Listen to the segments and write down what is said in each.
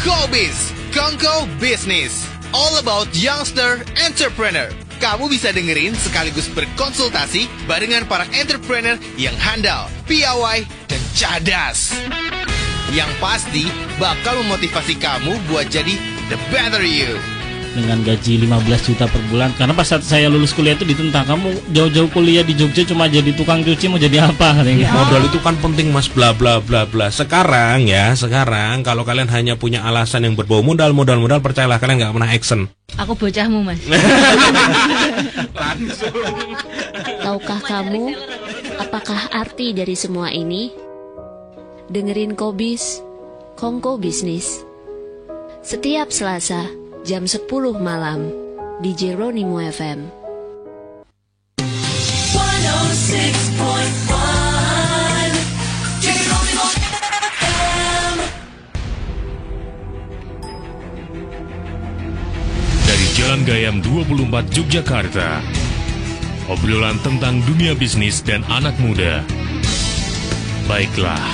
Kobis, Kongko Business. All about youngster entrepreneur. Kamu bisa dengerin sekaligus berkonsultasi barengan para entrepreneur yang handal, piawai, dan cerdas. Yang pasti bakal memotivasi kamu buat jadi the better you. Dengan gaji 15 juta per bulan. Karena pas saat saya lulus kuliah itu ditentang, kamu jauh-jauh kuliah di Jogja cuma jadi tukang cuci, mau jadi apa? Ya. Modal itu kan penting mas, bla bla bla bla. Sekarang kalau kalian hanya punya alasan yang berbau modal, percayalah kalian nggak pernah action. Aku bocahmu mas. Tahukah kamu apakah arti dari semua ini? Dengerin Kobis, Kongko Bisnis. Setiap Selasa jam 10 malam di Jeronimo FM. 106.1 Jeronimo FM. Dari Jalan Gayam 24 Yogyakarta. Obrolan tentang dunia bisnis dan anak muda. Baiklah,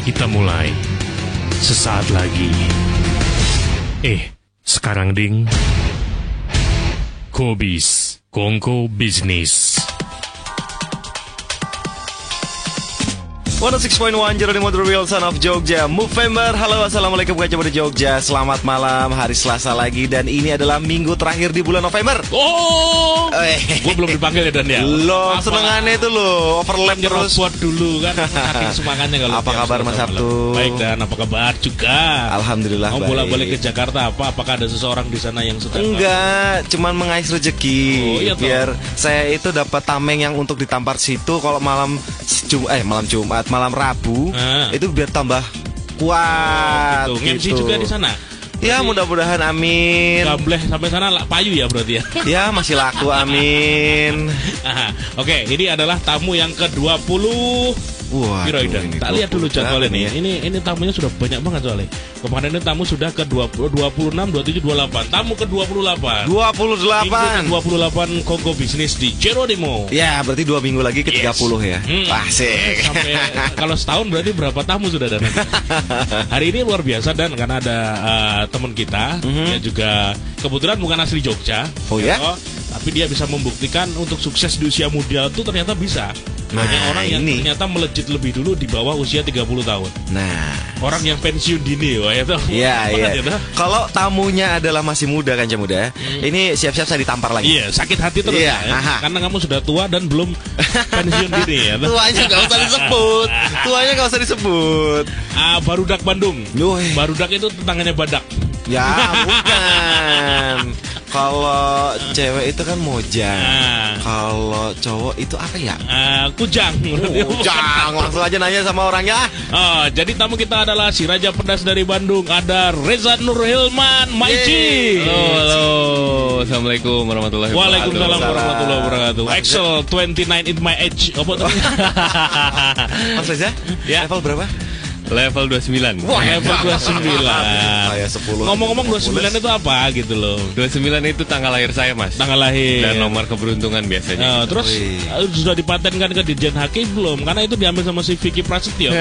kita mulai sesaat lagi. Sekarang ding, Kobis, Kongko Bisnis. 106.1 Jeronimo The Real Son of Jogja, Movember. Halo, assalamualaikum kaca di Jogja. Selamat malam, hari Selasa lagi. Dan ini adalah minggu terakhir di bulan November. Gue belum dipanggil ya Dan ya. Lo senengannya itu lo overlap terus. Buat dulu kan, saking semangatnya kalau. Apa kabar Mas Sabtu? Baik, Dan apa kabar juga? Alhamdulillah Mau baik. bolak-balik ke Jakarta apa? Apakah ada seseorang di sana yang sedang? Enggak, cuman mengais rezeki. Iya, biar saya itu dapat tameng yang untuk ditampar situ kalau malam Jumat, malam Rabu itu biar tambah kuat. Ngemsi juga di sana. Ya mudah-mudahan amin. Gambleh sampai sana payu ya berarti ya. Ya masih laku amin. Oke, ini adalah tamu yang ke-20. Wah, tak lihat dulu jadwalnya nih. Ini tamunya sudah banyak banget soalnya. Kemarin ini tamu sudah ke-26, 27, 28. Tamu ke-28. 28. 28 Kongko Bisnis di Jeronimo. Ya, berarti 2 minggu lagi ke 30 ya. Asik. Sampai kalau setahun berarti berapa tamu sudah Dan? Hari ini luar biasa Dan, karena ada teman kita yang juga kebetulan bukan asli Jogja. Oh ya? Tapi dia bisa membuktikan untuk sukses di usia muda itu ternyata bisa. Banyak orang yang ternyata melejit lebih dulu di bawah usia 30 tahun. Nah, orang yang pensiun dini, wah itu. Iya. Kalau tamunya adalah masih muda kan muda, ini siap-siap saya ditampar lagi. Iya, sakit hati terus ya. Karena kamu sudah tua dan belum pensiun dini ya. Tuanya nggak usah disebut. Barudak Bandung. Barudak itu tetanggannya Badak. Ya, bukan. Kalau cewek itu kan mojang. Kalau cowok itu apa ya? Kujang. Kujang. Langsung aja nanya sama orangnya. Jadi tamu kita adalah si Raja Pedas dari Bandung. Ada Reza Nur Hilman, Maici. Halo. Assalamualaikum warahmatullahi wabarakatuh. Waalaikumsalam warahmatullahi wabarakatuh. Excel 29 in my age. Apa tuh? Mas Reza? Ya. Level berapa? Level 29. Wah, level 29. Saya 10. Ngomong-ngomong 29 itu apa gitu loh? 29 itu tanggal lahir saya, Mas. Tanggal lahir. Dan nomor keberuntungan biasanya. Terus sudah dipatenkan ke Dirjen Hakim belum? Karena itu diambil sama si Vicky Prasetyo.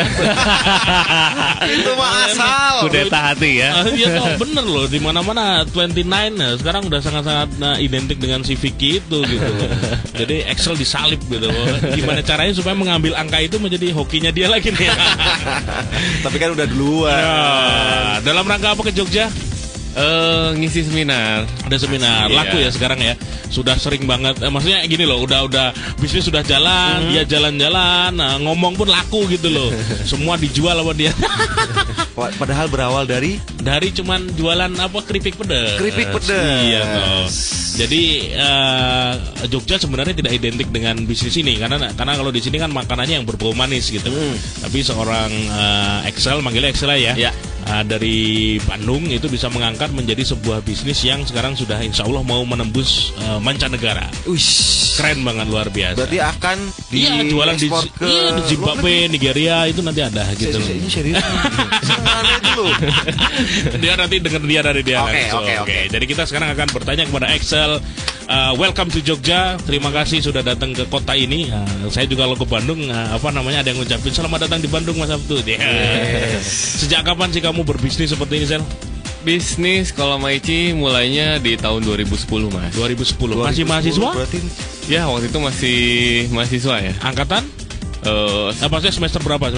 Itu mah asal. Kudeta hati ya. Iya toh, bener loh, di mana-mana 29 sekarang udah sangat-sangat identik dengan si Vicky itu gitu loh. Jadi Excel disalib gitu loh. Gimana caranya supaya mengambil angka itu menjadi hokinya dia lagi nih. Tapi kan udah duluan. Dalam rangka apa ke Jogja? Ngisi seminar. Ada seminar, laku ya sekarang ya. Sudah sering banget, maksudnya gini loh, udah bisnis sudah jalan, dia jalan-jalan, ngomong pun laku gitu loh. Semua dijual sama dia. Padahal berawal dari cuman jualan keripik pedas. Iya toh. Jadi Jogja sebenarnya tidak identik dengan bisnis ini karena kalau di sini kan makanannya yang berbau manis gitu. Tapi seorang Excel, manggilnya Excel ya. Dari Bandung itu bisa mengangkat menjadi sebuah bisnis yang sekarang sudah insya Allah mau menembus mancanegara. Keren banget, luar biasa. Berarti akan jualan di Zimbabwe, Nigeria itu nanti ada gitu. Ini serius. Dia nanti dengar dia dari dia. Oke. Jadi kita sekarang akan bertanya kepada Excel welcome to Jogja. Terima kasih sudah datang ke kota ini. Saya juga kalau ke Bandung, ada yang ngucapin selamat datang di Bandung Mas Abdul. Sejak kapan sih kamu berbisnis seperti ini, Sel? Bisnis kalau Maici mulainya di tahun 2010, Mas. 2010. Masih mahasiswa? Berarti Ya, waktu itu masih mahasiswa ya. Angkatan? Maksudnya semester berapa?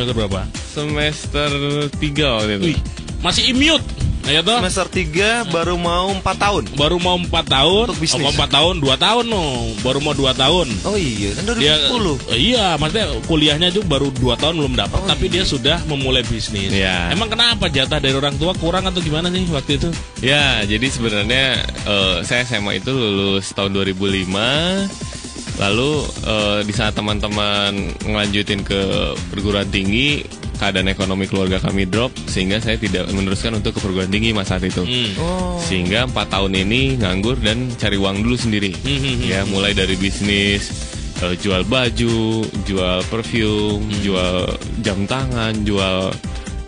Semester 3 waktu itu. Wih, masih immute. Ya toh? semester 3 baru mau 4 tahun. Baru mau 4 tahun. Untuk bisnis. 4 tahun, 2 tahun no. Baru mau 2 tahun. Oh iya, kan Dia 2010. iya, maksudnya kuliahnya juga baru 2 tahun belum dapat, tapi dia sudah memulai bisnis. Iya. Emang kenapa jatah dari orang tua kurang atau gimana nih waktu itu? Ya, jadi sebenarnya saya SMA itu lulus tahun 2005. Lalu di saat teman-teman ngelanjutin ke perguruan tinggi, keadaan ekonomi keluarga kami drop, sehingga saya tidak meneruskan untuk ke perguruan tinggi mas saat itu. Sehingga 4 tahun ini nganggur dan cari uang dulu sendiri. Ya, mulai dari bisnis jual baju, jual perfume, jual jam tangan, jual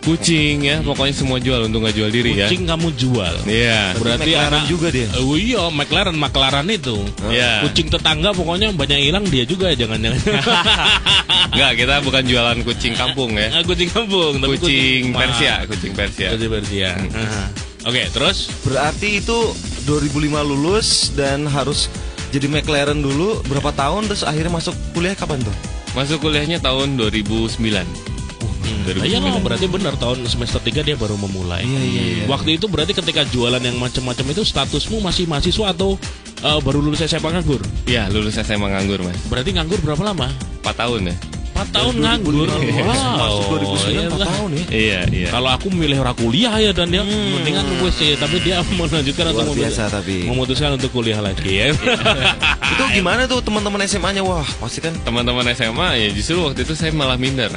kucing, ya pokoknya semua jual, untuk nggak jual diri. Kucing kamu jual. Iya. Berarti McLaren anak juga dia. Iya, McLaren itu. Iya. Kucing tetangga pokoknya banyak hilang, dia juga jangan-jangan. Enggak, kita bukan jualan kucing kampung ya. Kucing kampung, tapi Kucing mahal. Persia, kucing Persia. Kucing Persia. Oke, terus Berarti itu 2005 lulus dan harus jadi McLaren dulu berapa tahun, terus akhirnya masuk kuliah kapan tuh? Masuk kuliahnya tahun 2009. Iya loh, berarti benar tahun semester 3 dia baru memulai. Iya. Waktu itu berarti ketika jualan yang macam-macam itu statusmu masih mahasiswa atau baru lulus SMA nganggur? Iya, lulus SMA nganggur mas. Berarti nganggur berapa lama? 4 tahun ya. 4 tahun nganggur. Masuk 2009 4 iyalah. tahun ya. Iya. Kalau aku milih ora kuliah ya, dan dia mendingan wes ya, tapi dia melanjutkan atau Luar biasa tapi. memutuskan untuk kuliah lagi ya. Itu gimana tuh teman-teman SMA-nya? Wah, pasti kan. Teman-teman SMA ya justru waktu itu saya malah minder.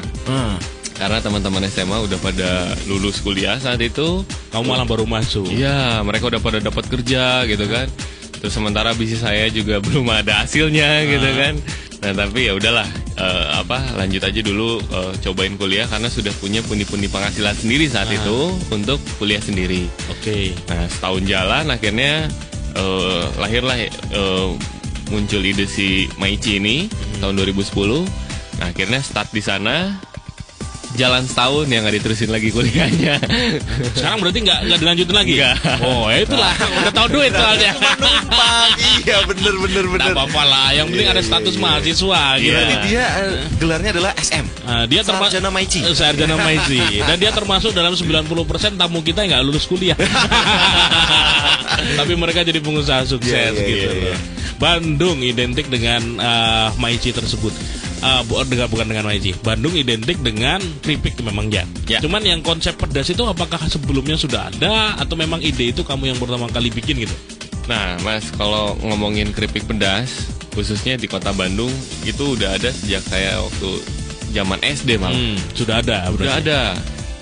Karena teman-teman SMA udah pada lulus kuliah saat itu. Kamu malah baru masuk. Iya, mereka udah pada dapat kerja gitu kan. Terus sementara bisnis saya juga belum ada hasilnya gitu kan. Nah tapi ya udahlah, lanjut aja dulu, cobain kuliah karena sudah punya pundi-pundi penghasilan sendiri saat itu untuk kuliah sendiri. Oke. Nah setahun jalan akhirnya lahirlah muncul ide si Maici ini tahun 2010. Nah akhirnya start di sana. Jalan setahun ya, nggak diterusin lagi kuliahnya. Sekarang berarti nggak dilanjutin lagi? Nggak. Oh ya itulah, udah tahu duit soalnya. Numpang. Iya, bener. Nggak apa-apa lah, yang penting ada status mahasiswa gitu. Berarti dia gelarnya adalah SM. Dia Sarjana Maici. Sarjana Maici. Dan dia termasuk dalam 90% tamu kita yang nggak lulus kuliah. Tapi mereka jadi pengusaha sukses gitu. Bandung identik dengan Maici tersebut. Bukan dengan Maici. Bandung identik dengan keripik memang ya. Cuman yang konsep pedas itu apakah sebelumnya sudah ada atau memang ide itu kamu yang pertama kali bikin gitu? Nah, Mas, kalau ngomongin keripik pedas, khususnya di kota Bandung, itu udah ada sejak saya waktu zaman SD malah. Sudah ada. Udah ada.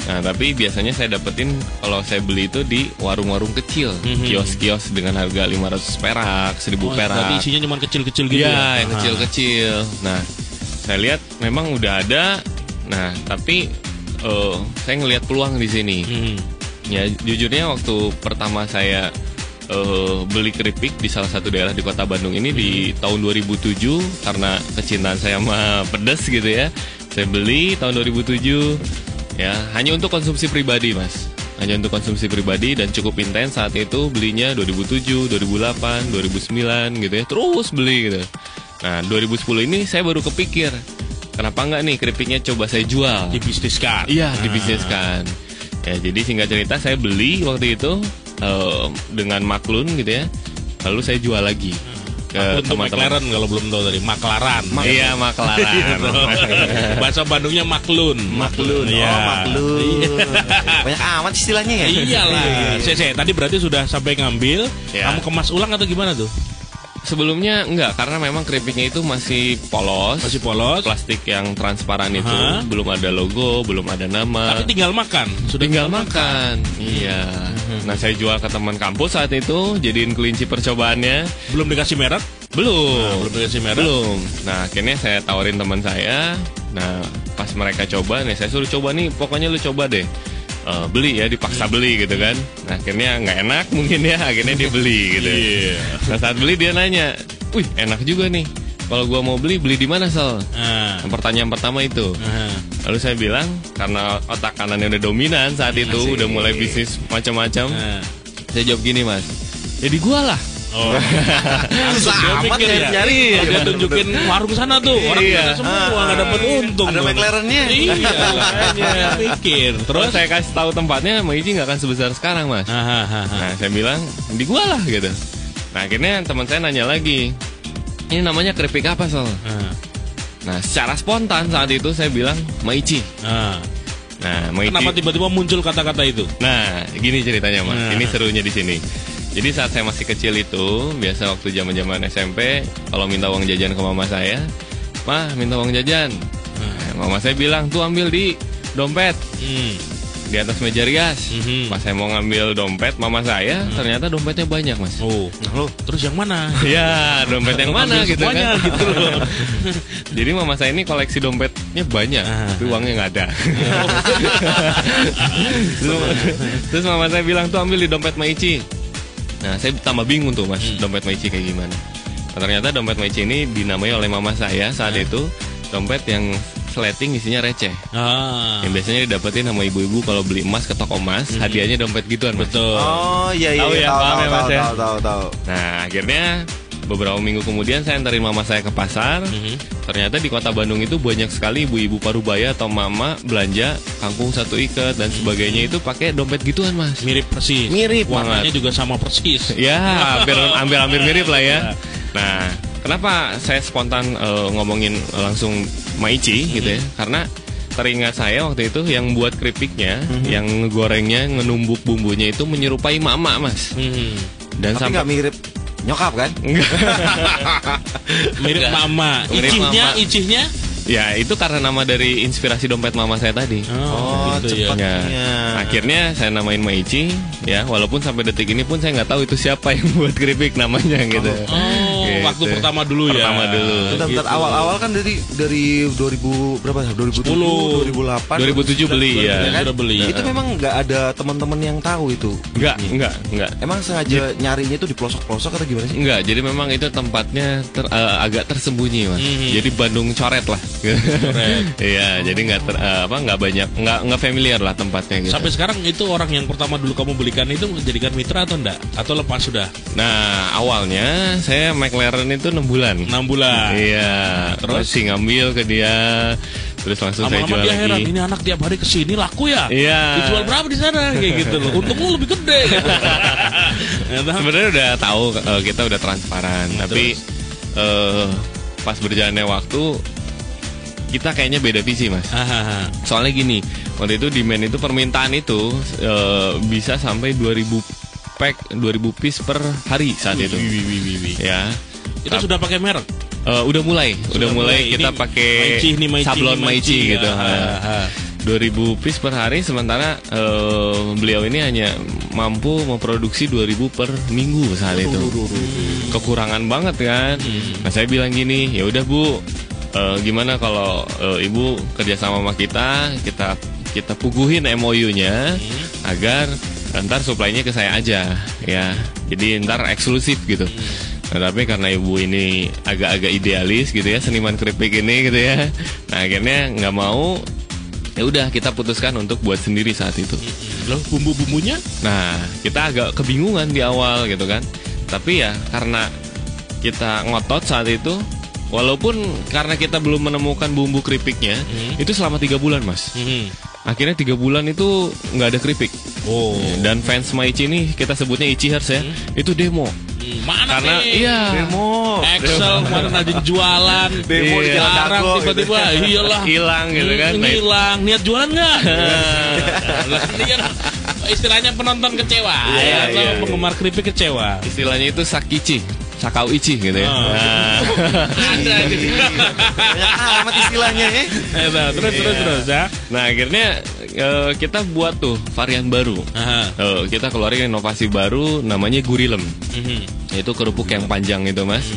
Nah, tapi biasanya saya dapetin kalau saya beli itu di warung-warung kecil, kios-kios dengan harga 500 perak, 1000 perak. Berarti isinya cuma kecil-kecil gitu. Iya, yang kecil-kecil. Nah, saya lihat memang udah ada. Nah, tapi saya ngelihat peluang di sini. Ya, jujurnya waktu pertama saya beli keripik di salah satu daerah di kota Bandung ini di tahun 2007, karena kecintaan saya sama pedas gitu ya. Saya beli tahun 2007 ya, hanya untuk konsumsi pribadi, Mas. Hanya untuk konsumsi pribadi dan cukup intens saat itu, belinya 2007, 2008, 2009 gitu ya. Terus beli gitu. Nah, 2010 ini saya baru kepikir, kenapa enggak nih keripiknya coba saya jual. Dibisniskan. Iya, dibisniskan. Ya, jadi singkat cerita saya beli waktu itu dengan maklun gitu ya. Lalu saya jual lagi ke teman-teman. McLaren kalau belum tahu tadi, Maklaran. Iya, Maklaran. Bahasa Bandungnya maklun. Maklun. Iya. Oh, maklun. Banyak amat istilahnya ya. Iyalah. Saya tadi berarti sudah sampai ngambil, Ya. kamu kemas ulang atau gimana tuh? Sebelumnya enggak, karena memang keripiknya itu masih polos. Masih polos. Plastik yang transparan itu, belum ada logo, belum ada nama. Tapi tinggal makan. Sudah tinggal makan. Iya. Nah, saya jual ke teman kampus saat itu, jadiin kelinci percobaannya. Belum dikasih merek? Belum. Belum dikasih merek? Belum. Nah, akhirnya saya tawarin teman saya. Nah, pas mereka coba, nih saya suruh coba nih, pokoknya lu coba deh. beli ya, dipaksa beli gitu kan. Nah, akhirnya nggak enak mungkin ya, akhirnya dia beli gitu. Nah, saat beli dia nanya, wih enak juga nih. Kalau gua mau beli di mana Sal? Pertanyaan pertama itu. Lalu saya bilang karena otak kanannya udah dominan saat itu, udah mulai bisnis macam-macam. Saya jawab gini Mas, ya di gua lah. Susah amat nyari. Dia tunjukin warung sana tuh, orang kita semua nggak dapat untung. Ada McLaren-nya. Iya, makanya mikir. Terus saya kasih tahu tempatnya, Maici nggak akan sebesar sekarang Mas. Nah saya bilang di gua lah gitu. Nah akhirnya teman saya nanya lagi, ini namanya keripik apa Sol? Nah secara spontan saat itu saya bilang Maici. Nah Maici. Kenapa tiba-tiba muncul kata-kata itu? Nah gini ceritanya Mas, ini serunya di sini. Jadi saat saya masih kecil itu, biasa waktu zaman-zaman SMP, kalau minta uang jajan ke mama saya, "Mah, minta uang jajan." Nah, mama saya bilang, "Tuh ambil di dompet." Di atas meja rias. Pas saya mau ngambil dompet mama saya, ternyata dompetnya banyak, Mas. Oh, loh, terus yang mana? Ya, dompet yang mana gitu semuanya, kan? gitu loh. Jadi mama saya ini koleksi dompetnya banyak, tapi uangnya nggak ada. Terus mama saya bilang, "Tuh ambil di dompet Maici." Nah, saya tambah bingung tuh Mas, dompet Maici kayak gimana. Nah, ternyata dompet Maici ini dinamai oleh mama saya saat itu dompet yang sleting isinya receh. Yang biasanya didapetin sama ibu-ibu kalau beli emas ke toko emas, hadiahnya dompet gituan Mas. Betul. Oh iya Tahu ya, paham ya, Mas, ya? Tahu. Nah, akhirnya beberapa minggu kemudian saya antarin mama saya ke pasar. Ternyata di kota Bandung itu banyak sekali ibu-ibu parubaya atau mama belanja kangkung 1 ikat dan sebagainya itu pakai dompet gituan Mas. Mirip persis. Mirip warnanya banget. juga sama persis. Ya, hampir mirip lah ya. Nah, kenapa saya spontan ngomongin langsung Maici gitu ya? Karena teringat saya waktu itu yang buat keripiknya, yang gorengnya, ngenumbuk bumbunya itu menyerupai mama Mas. Dan Tapi nggak mirip nyokap kan? Mirip mama. Mirip mama. Icihnya? Ya itu karena nama dari inspirasi dompet mama saya tadi. Oh, gitu ya. cepatnya. Akhirnya saya namain Maici, ya walaupun sampai detik ini pun saya nggak tahu itu siapa yang buat keripik namanya gitu. Gitu. Waktu pertama dulu ya. Pertama dulu. Bentar, Gitu. awal-awal kan dari 2000 berapa? 2007, 2008, 2007 beli ya. Sudah beli. Itu memang nggak ada teman-teman yang tahu itu. Enggak. Emang sengaja nyarinya itu di pelosok-pelosok atau gimana sih? Enggak, jadi memang itu tempatnya agak tersembunyi Mas. Jadi Bandung coret lah. Iya, jadi nggak banyak, nggak familiar lah tempatnya gitu. Sampai sekarang itu orang yang pertama dulu kamu belikan itu menjadikan mitra atau enggak? Atau lepas sudah? Nah, awalnya saya McLaren itu 6 bulan. 6 bulan. Iya, Terus? masih ngambil ke dia, terus langsung saya Lama-lama jual dia heran, lagi. ini anak tiap hari kesini laku ya? Iya. Dijual berapa di sana? Kayak gitu loh. Untung lu lebih gede. Gitu. Sebenarnya udah tahu kita udah transparan, tapi pas berjalannya waktu kita kayaknya beda visi Mas. Soalnya gini, waktu itu demand itu permintaan itu bisa sampai 2000 pack, 2000 piece per hari saat itu. Ya. Itu sudah pakai merek? Udah mulai kita Ini pakai Maici, ini Maici, sablon ini Maici Maici, gitu. ya. 2000 piece per hari, sementara beliau ini hanya mampu memproduksi 2000 per minggu saat itu. Kekurangan banget kan. Nah saya bilang gini, ya udah Bu, gimana kalau Ibu kerja sama kita puguhin MOU-nya agar ntar supply-nya ke saya aja ya. Jadi ntar eksklusif gitu. Nah, tapi karena Ibu ini agak-agak idealis gitu ya, seniman keripik ini gitu ya. Nah akhirnya nggak mau. Ya udah kita putuskan untuk buat sendiri saat itu. Loh, bumbu-bumbunya? Nah, kita agak kebingungan di awal gitu kan. Tapi ya karena kita ngotot saat itu, walaupun karena kita belum menemukan bumbu keripiknya, itu selama 3 bulan Mas. Akhirnya 3 bulan itu nggak ada keripik. Dan fans Maici ini kita sebutnya Ichihers ya, itu demo. Mana Karena nih? iya. Demo. Excel kemarin aja jualan. Demo di Jalan Sekarang Dago, tiba-tiba iyalah Hilang gitu kan. Nah, hilang. Niat jualan nggak? Ini kan istilahnya penonton kecewa. Iya. Penggemar keripik kecewa. istilahnya itu sakichi, sakau ichi gitu ya. Nah. Ada gitu. Banyak amat istilahnya ya. Terus ya. Nah akhirnya kita buat tuh varian baru. Kita keluarin inovasi baru namanya gurilem. Itu kerupuk yang panjang itu Mas.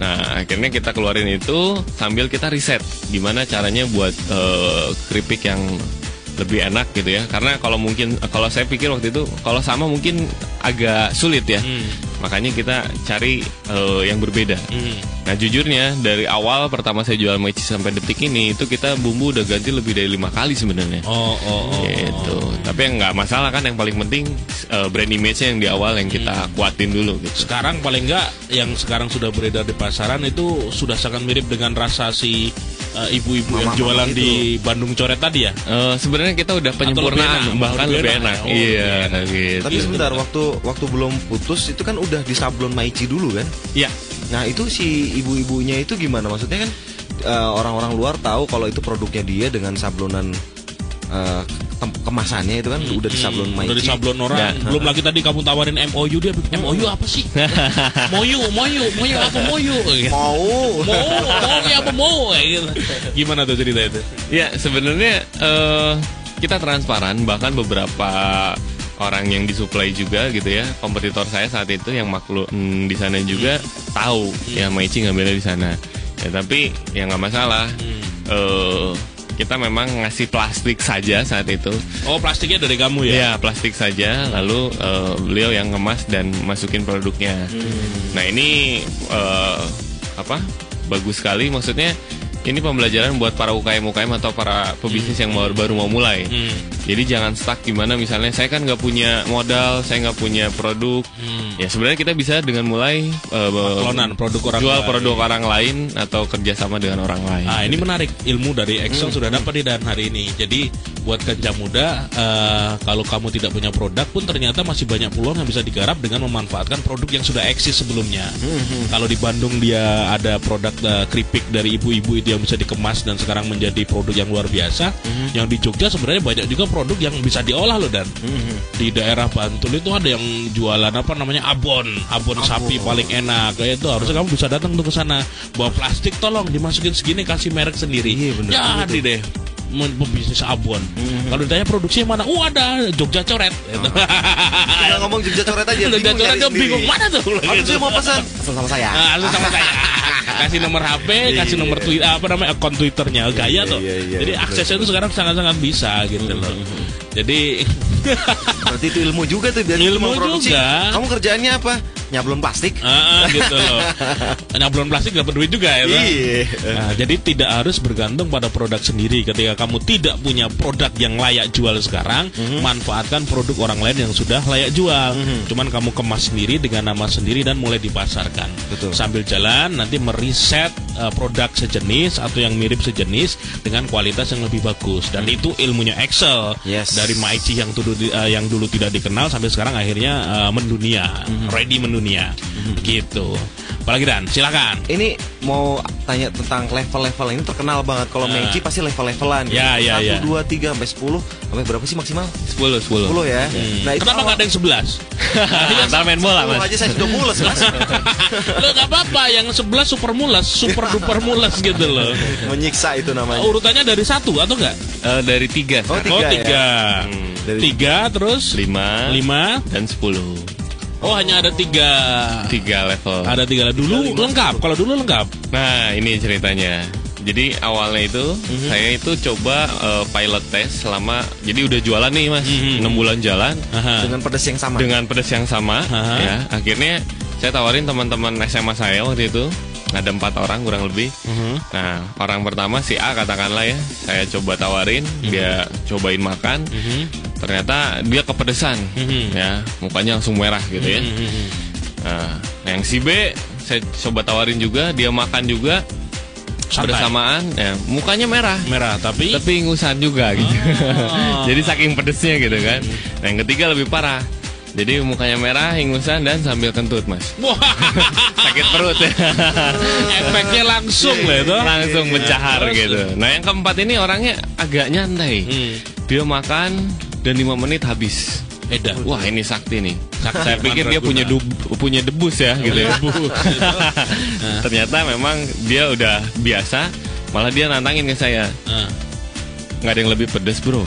Nah akhirnya kita keluarin itu sambil kita riset gimana caranya buat keripik yang lebih enak gitu ya. Karena kalau saya pikir waktu itu kalau sama mungkin agak sulit ya. Makanya kita cari yang berbeda. Nah jujurnya dari awal pertama saya jual Maichi sampai detik ini itu kita bumbu udah ganti lebih dari 5 kali sebenarnya. Gitu. Tapi yang nggak masalah kan, yang paling penting brand image-nya yang di awal yang kita kuatin dulu gitu. Sekarang paling nggak yang sekarang sudah beredar di pasaran itu sudah sangat mirip dengan rasa si ibu-ibu yang jualan di Bandung Coret tadi ya. Sebenarnya kita udah penyempurnaan, bahkan lebih enak. Iya, gitu. Tapi sebentar, waktu belum putus itu kan udah di sablon Maichi dulu kan? Iya. Nah itu si ibu-ibunya itu gimana? Maksudnya kan orang-orang luar tahu kalau itu produknya dia dengan sablonan kemasannya itu kan udah di sablon Maichi. Udah di sablon orang. Ya. Belum lagi tadi kamu tawarin MOU, dia MOU apa sih? Moyu apa moyu? Mau ya apa mau? Gimana tuh cerita itu? Ya sebenarnya kita transparan, bahkan beberapa orang yang disuplai juga gitu ya, kompetitor saya saat itu yang maklum di sana juga tahu ya Maichi ngambilnya di sana. Ya tapi ya nggak masalah. Kita memang ngasih plastik saja saat itu. Oh, plastiknya dari kamu ya? Iya, plastik saja. Lalu beliau yang ngemas dan masukin produknya. Nah ini bagus sekali. Maksudnya ini pembelajaran buat para UKM atau para pebisnis yang baru mau mulai. Jadi jangan stuck gimana misalnya saya kan nggak punya modal, saya nggak punya produk. Ya sebenarnya kita bisa dengan mulai klonan produk orang jual lain. Produk orang lain atau kerjasama dengan orang lain. Nah ini menarik, ilmu dari Excel sudah dapat di dan hari ini. Jadi buat kerja muda, kalau kamu tidak punya produk pun ternyata masih banyak peluang yang bisa digarap dengan memanfaatkan produk yang sudah eksis sebelumnya. Kalau di Bandung dia ada produk keripik dari ibu-ibu itu yang bisa dikemas dan sekarang menjadi produk yang luar biasa. Yang di Jogja sebenarnya banyak juga produk yang bisa diolah loh dan di daerah Bantul itu ada yang jualan abon sapi paling enak. Kayak itu harusnya kamu bisa datang tuh ke sana. Bawa plastik tolong dimasukin segini, kasih merek sendiri. Jadi deh pembisnis abon. Kalau ditanya produksinya mana? Ada Jogja Coret. Kita ngomong Jogja Coret aja. Jogja Coret dia bingung mana tuh. Harusnya mau pesan sama saya. Langsung sama saya. Kasih nomor HP, kasih nomor Twitter, akun Twitternya, gaya tuh. Jadi aksesnya itu sekarang sangat-sangat bisa gitu loh. Jadi berarti itu ilmu juga tuh, biar ilmu juga. Kamu kerjaannya apa? Nyablon plastik. Gitu loh. Nyablon plastik dapat duit juga ya. Nah, jadi tidak harus bergantung pada produk sendiri. Ketika kamu tidak punya produk yang layak jual sekarang, manfaatkan produk orang lain yang sudah layak jual. Cuman kamu kemas sendiri dengan nama sendiri dan mulai dipasarkan. Betul. Sambil jalan nanti meriset produk sejenis atau yang mirip sejenis dengan kualitas yang lebih bagus. Dan itu ilmunya Excel. Dari Maichi yang dulu tidak dikenal sampai sekarang akhirnya mendunia, ready mendunia, gitu. Apalagi Dan, silakan. Ini mau tanya tentang level-level ini terkenal banget. Kalau Maichi pasti level-levelan. 1, 2, 3 sampai 10. Sampai berapa sih maksimal? 10 ya. Nah, itu kenapa nggak ada yang 11? Antar main bola mas. aja saya sudah mules mas. Lo nggak apa-apa, yang 11 super mules, super duper mules gitu loh. Menyiksa itu namanya. Urutannya dari 1 atau enggak? Dari 3. Oh 3. Ya? 3 terus 5 dan 10. Oh hanya ada 3 level. Ada 3 dulu lengkap. Kalau dulu lengkap. Nah ini ceritanya. Jadi awalnya itu saya itu coba pilot test selama, jadi udah jualan nih mas, 6 bulan jalan dengan pedas yang sama. Ya. Akhirnya saya tawarin teman-teman SMA saya waktu itu. Ada 4 orang kurang lebih. Nah orang pertama si A katakanlah ya, saya coba tawarin, dia cobain makan. Ternyata dia kepedesan, ya mukanya langsung merah gitu ya. Nah yang si B saya coba tawarin juga, dia makan juga. Bersamaan ya, mukanya merah tapi ingusan juga gitu. Jadi saking pedesnya gitu kan. Nah yang ketiga lebih parah. Jadi mukanya merah, ingusan dan sambil kentut mas. Sakit perut ya. Efeknya langsung lah itu. Langsung mencahar gitu. Nah yang keempat ini orangnya agak nyantai. Dia makan dan 5 menit habis. Wah ini sakti nih. Saya pikir dia punya debus ya gitu ya. Ternyata memang dia udah biasa. Malah dia nantangin ke saya. Nggak ada yang lebih pedes bro.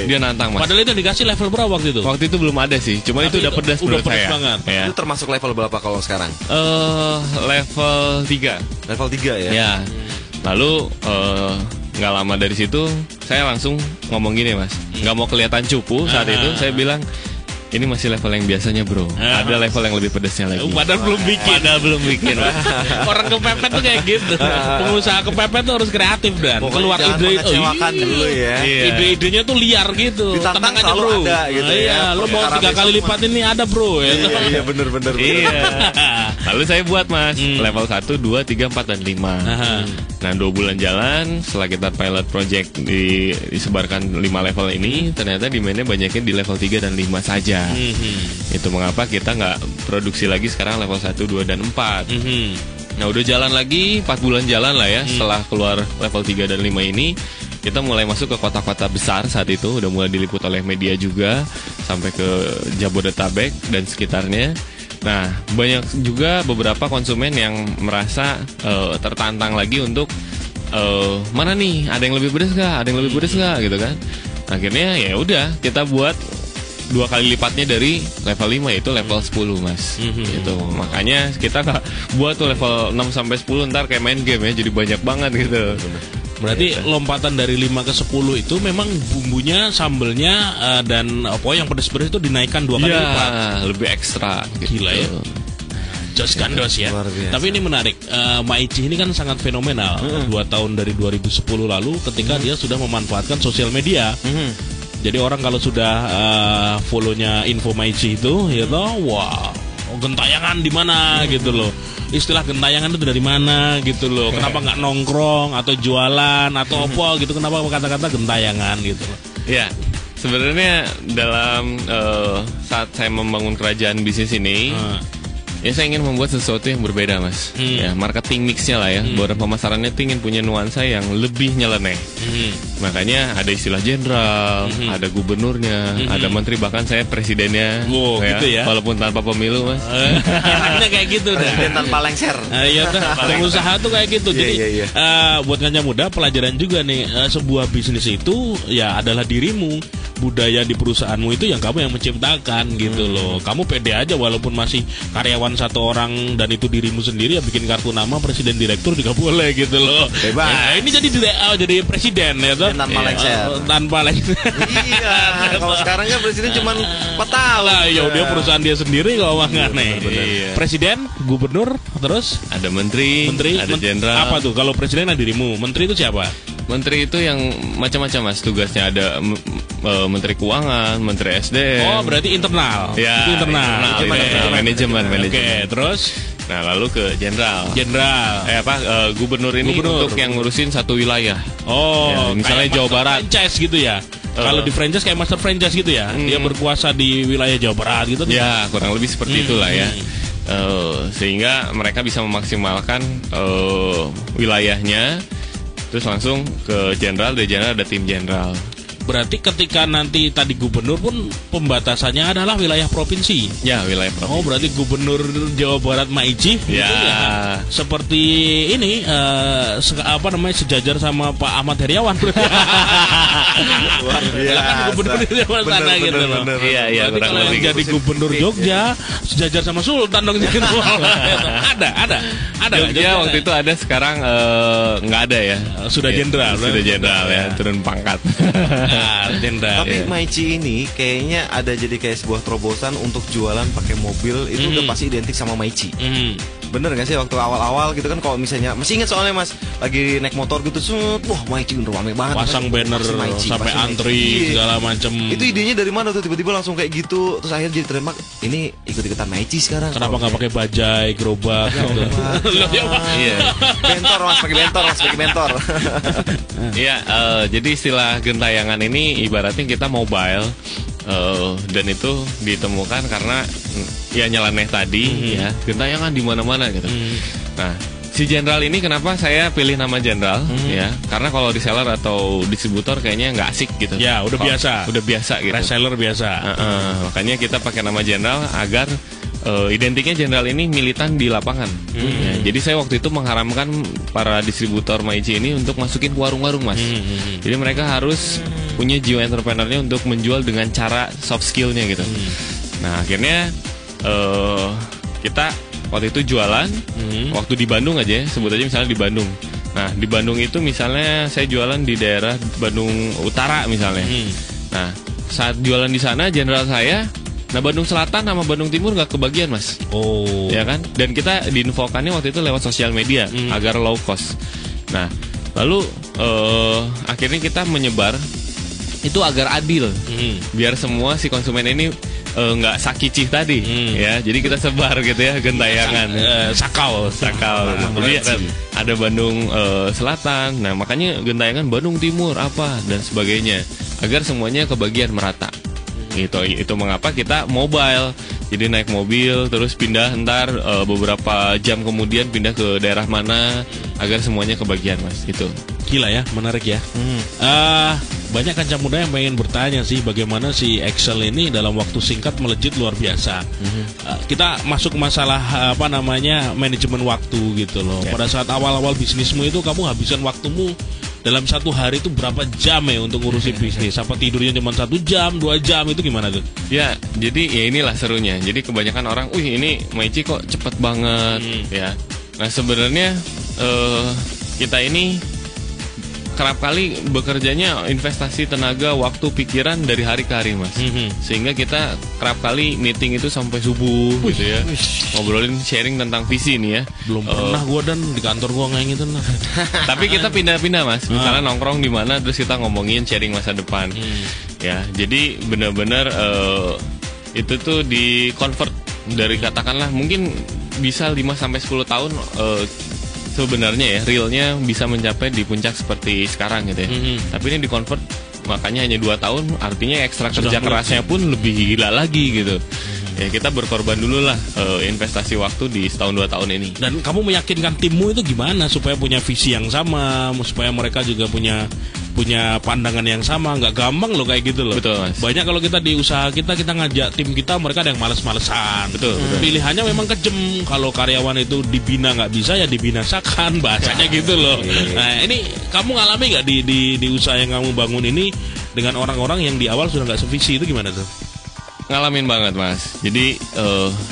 Dia nantang mas. Padahal itu dikasih level berapa waktu itu? Waktu itu belum ada sih. Cuma itu udah pedas menurut saya. Banget. Ya. Itu termasuk level berapa kalau sekarang? Level 3. Level 3 ya? Ya. Lalu nggak lama dari situ saya langsung ngomong gini mas, nggak mau kelihatan cupu saat itu saya bilang ini masih level yang biasanya bro, ada level yang lebih pedesnya lagi. Padahal belum bikin. Orang kepepet tuh kayak gitu. Pengusaha kepepet tuh harus kreatif dan keluar ide dulu ya. Ide-idenya tuh liar gitu. Ditantang Tenang aja selalu bro. ada gitu ya. Lo mau 3 kali lipat ini ada bro ya. Iya bener. Iya. Lalu saya buat mas level 1, 2, 3, 4 dan 5. Nah 2 bulan jalan setelah kita pilot project disebarkan 5 level ini, ternyata demandnya banyaknya di level 3 dan 5 saja. Itu mengapa kita nggak produksi lagi sekarang level 1, 2, dan 4. Nah udah jalan lagi 4 bulan jalan lah ya. Setelah keluar level 3 dan 5 ini, kita mulai masuk ke kota-kota besar saat itu. Udah mulai diliput oleh media juga, sampai ke Jabodetabek dan sekitarnya. Nah banyak juga beberapa konsumen yang merasa tertantang lagi untuk mana nih, ada yang lebih pedes nggak, gitu kan. Akhirnya ya udah kita buat 2 kali lipatnya dari level 5, yaitu level 10 mas. Gitu. Makanya kita nggak buat tuh level 6 sampai 10 ntar kayak main game ya, jadi banyak banget gitu. Berarti lompatan dari 5 ke 10 itu memang bumbunya, sambelnya dan apa yang pedas-pedas itu dinaikkan 2 kali lipat. Lebih ekstra gitu. Gila ya. Jos Gandos ya. Tapi ini menarik. Maichi ini kan sangat fenomenal. 2 tahun dari 2010 lalu ketika dia sudah memanfaatkan sosial media. Jadi orang kalau sudah follow-nya info Maichi itu, ya toh, wah, gentayangan di mana gitu loh. Istilah gentayangan itu dari mana gitu loh. Kenapa nggak nongkrong atau jualan atau apa gitu? Kenapa kata-kata gentayangan gitu loh? Ya, sebenarnya dalam saat saya membangun kerajaan bisnis ini, ya saya ingin membuat sesuatu yang berbeda mas. Ya, marketing mixnya lah ya. Beberapa pemasarannya ingin punya nuansa yang lebih nyeleneh. Makanya ada istilah jenderal, ada gubernurnya, ada menteri, bahkan saya presidennya. Wow, ya, gitu ya. Walaupun tanpa pemilu mas. Enaknya kayak gitu dah. Presiden tanpa lengser. Iya tuh, pengusaha tuh kayak gitu. Jadi buat ngajak muda pelajaran juga nih, sebuah bisnis itu ya adalah dirimu. Budaya di perusahaanmu itu yang kamu yang menciptakan gitu loh. Kamu pede aja walaupun masih karyawan 1 orang dan itu dirimu sendiri, ya bikin kartu nama presiden direktur juga boleh gitu loh. Bebas. Ya, ini jadi presiden ya toh. Tanpa lengser. Tanpa lengser. Iya. Kalau sekarang kan presiden cuma 4 tahun. Lah ya dia perusahaan dia sendiri kalau nih. Iya. Presiden, gubernur, terus Ada menteri, ada jenderal. Apa tuh? Kalau presiden ada dirimu, menteri itu siapa? Menteri itu yang macam-macam mas tugasnya, ada menteri keuangan, menteri SDM. Oh berarti internal. Ya, Itu internal. manajemen. Oke, terus Nah lalu ke jenderal. Gubernur ini Gubernur. untuk yang ngurusin satu wilayah. Oh, Ya, misalnya kayak Jawa master Barat. franchise gitu ya. Kalau di franchise kayak master franchise gitu ya. Dia berkuasa di wilayah Jawa Barat gitu. Ya kurang lebih seperti itulah ya. Sehingga mereka bisa memaksimalkan wilayahnya. Terus langsung ke jenderal, dari jenderal ada tim jenderal. Berarti ketika nanti tadi gubernur pun pembatasannya adalah wilayah provinsi. Ya, wilayah provinsi. Oh, berarti gubernur Jawa Barat Maichi gitu ya. Seperti ini sejajar sama Pak Ahmad Heriawan. Luar biasa. Kan gubernur di Jawa sana gitu loh. Iya, Berarti kalau yang jadi gubernur Jogja sejajar sama Sultan dong gitu. Ada. Jogja waktu itu ada, sekarang nggak ada ya. Sudah jenderal. Sudah jenderal ya, turun pangkat. Jenderal. Tapi Maichi ini kayaknya ada jadi kayak sebuah terobosan untuk jualan pakai mobil itu udah pasti identik sama Maichi. Bener gak sih waktu awal-awal gitu kan, kalau misalnya masih ingat soalnya mas lagi naik motor gitu, wah Maichi udah rame banget. Pasang banner sampai antri segala macem. Itu idenya dari mana tuh tiba-tiba langsung kayak gitu, terus akhirnya jadi trademark. Ini ikut-ikutan Maichi sekarang. Kenapa nggak pakai bajai, gerobak? Iya. Bentor mas, pakai bentor. Iya, jadi istilah gentayangan ini ibaratnya kita mobile, dan itu ditemukan karena ya nyeleneh tadi, ya gentayangan di mana-mana gitu. Nah, si jenderal ini kenapa saya pilih nama jenderal? Ya, karena kalau reseller atau distributor kayaknya nggak asik gitu. Ya, udah biasa gitu. Reseller biasa. Makanya kita pakai nama jenderal agar identiknya jenderal ini militan di lapangan. Ya, jadi saya waktu itu mengharamkan para distributor Maichi ini untuk masukin ke warung-warung mas. Jadi mereka harus punya jiwa entrepreneurnya untuk menjual dengan cara soft skillnya gitu. Nah akhirnya kita waktu itu jualan waktu di Bandung aja ya, sebut aja misalnya di Bandung. Nah, di Bandung itu misalnya saya jualan di daerah Bandung Utara misalnya. Nah, saat jualan di sana jenderal saya, nah Bandung Selatan sama Bandung Timur nggak kebagian, Mas. Oh. Ya kan? Dan kita diinfokannya waktu itu lewat sosial media agar low cost. Nah, lalu akhirnya kita menyebar itu agar adil, biar semua si konsumen ini nggak sakicih tadi, ya. Jadi kita sebar gitu ya gentayangan, sakal. Jadi ada Bandung Selatan, nah makanya gentayangan Bandung Timur apa dan sebagainya, agar semuanya kebagian merata. Itu mengapa kita mobile. Jadi naik mobil terus pindah ntar beberapa jam kemudian pindah ke daerah mana agar semuanya kebagian, Mas. Itu gila ya, menarik ya. Banyak kancah muda yang pengen bertanya sih bagaimana si Excel ini dalam waktu singkat melejit luar biasa. Kita masuk masalah manajemen waktu gitu loh. Pada saat awal-awal bisnismu itu kamu habiskan waktumu dalam satu hari itu berapa jam ya untuk ngurusin bisnis? Apa tidurnya cuma 1 jam, 2 jam, itu gimana tuh? Ya, jadi ya inilah serunya. Jadi kebanyakan orang, ini Maici kok cepet banget ya. Nah sebenarnya kita ini kerap kali bekerjanya investasi tenaga, waktu, pikiran dari hari ke hari, Mas. Sehingga kita kerap kali meeting itu sampai subuh gitu ya. Ngobrolin sharing tentang visi nih ya. Belum pernah gua dan di kantor gua kayak gitu nah. Tapi kita pindah-pindah, Mas. Misalnya nongkrong di mana terus kita ngomongin sharing masa depan. Ya, jadi benar-benar itu tuh di convert dari katakanlah mungkin bisa 5 sampai 10 tahun sebenarnya ya realnya bisa mencapai di puncak seperti sekarang gitu ya. Tapi ini di convert makanya hanya 2 tahun, artinya ekstra kerja kerasnya pun lebih gila lagi gitu. Ya kita berkorban dulu lah investasi waktu di setahun 2 tahun ini. Dan kamu meyakinkan timmu itu gimana supaya punya visi yang sama, supaya mereka juga punya pandangan yang sama? Nggak gampang loh kayak gitu loh. Betul, Mas. Banyak kalau kita di usaha kita ngajak tim kita, mereka ada yang males-malesan. Betul. Pilihannya memang kejem. Kalau karyawan itu dibina nggak bisa ya dibinasakan, bahasanya gitu loh. Nah ini kamu ngalami nggak di usaha yang kamu bangun ini dengan orang-orang yang di awal sudah nggak sevisi, itu gimana tuh? Ngalamin banget, Mas. Jadi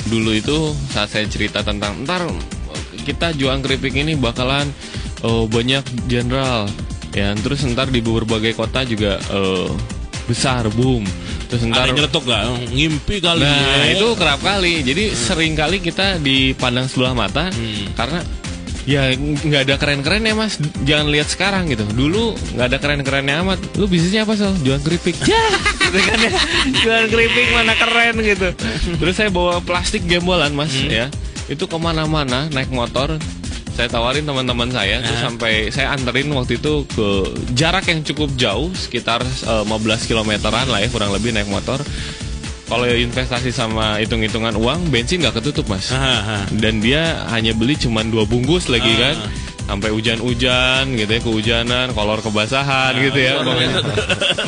dulu itu saat saya cerita tentang ntar kita jualan keripik ini bakalan banyak jenderal ya, terus ntar di berbagai kota juga besar, boom. Terus ntar ada yang nyeletuk gak? Ngimpi kali. Nah itu kerap kali. Jadi sering kali kita dipandang sebelah mata karena ya nggak ada keren-kerennya, Mas. Jangan lihat sekarang gitu. Dulu nggak ada keren-kerennya amat. Lu bisnisnya apa, Sol? Jualan keripik. Ya, gitu kan ya. Jualan keripik mana keren gitu. Terus saya bawa plastik gembolan, Mas, ya. Itu kemana-mana naik motor. Saya tawarin teman-teman saya, terus sampai saya anterin waktu itu ke jarak yang cukup jauh, sekitar 15 kilometeran lah ya, kurang lebih naik motor. Kalau investasi sama hitung-hitungan uang, bensin nggak ketutup, Mas. Dan dia hanya beli cuma 2 bungkus lagi kan. Sampai hujan-hujan gitu ya, kehujanan, kolor kebasahan gitu ya.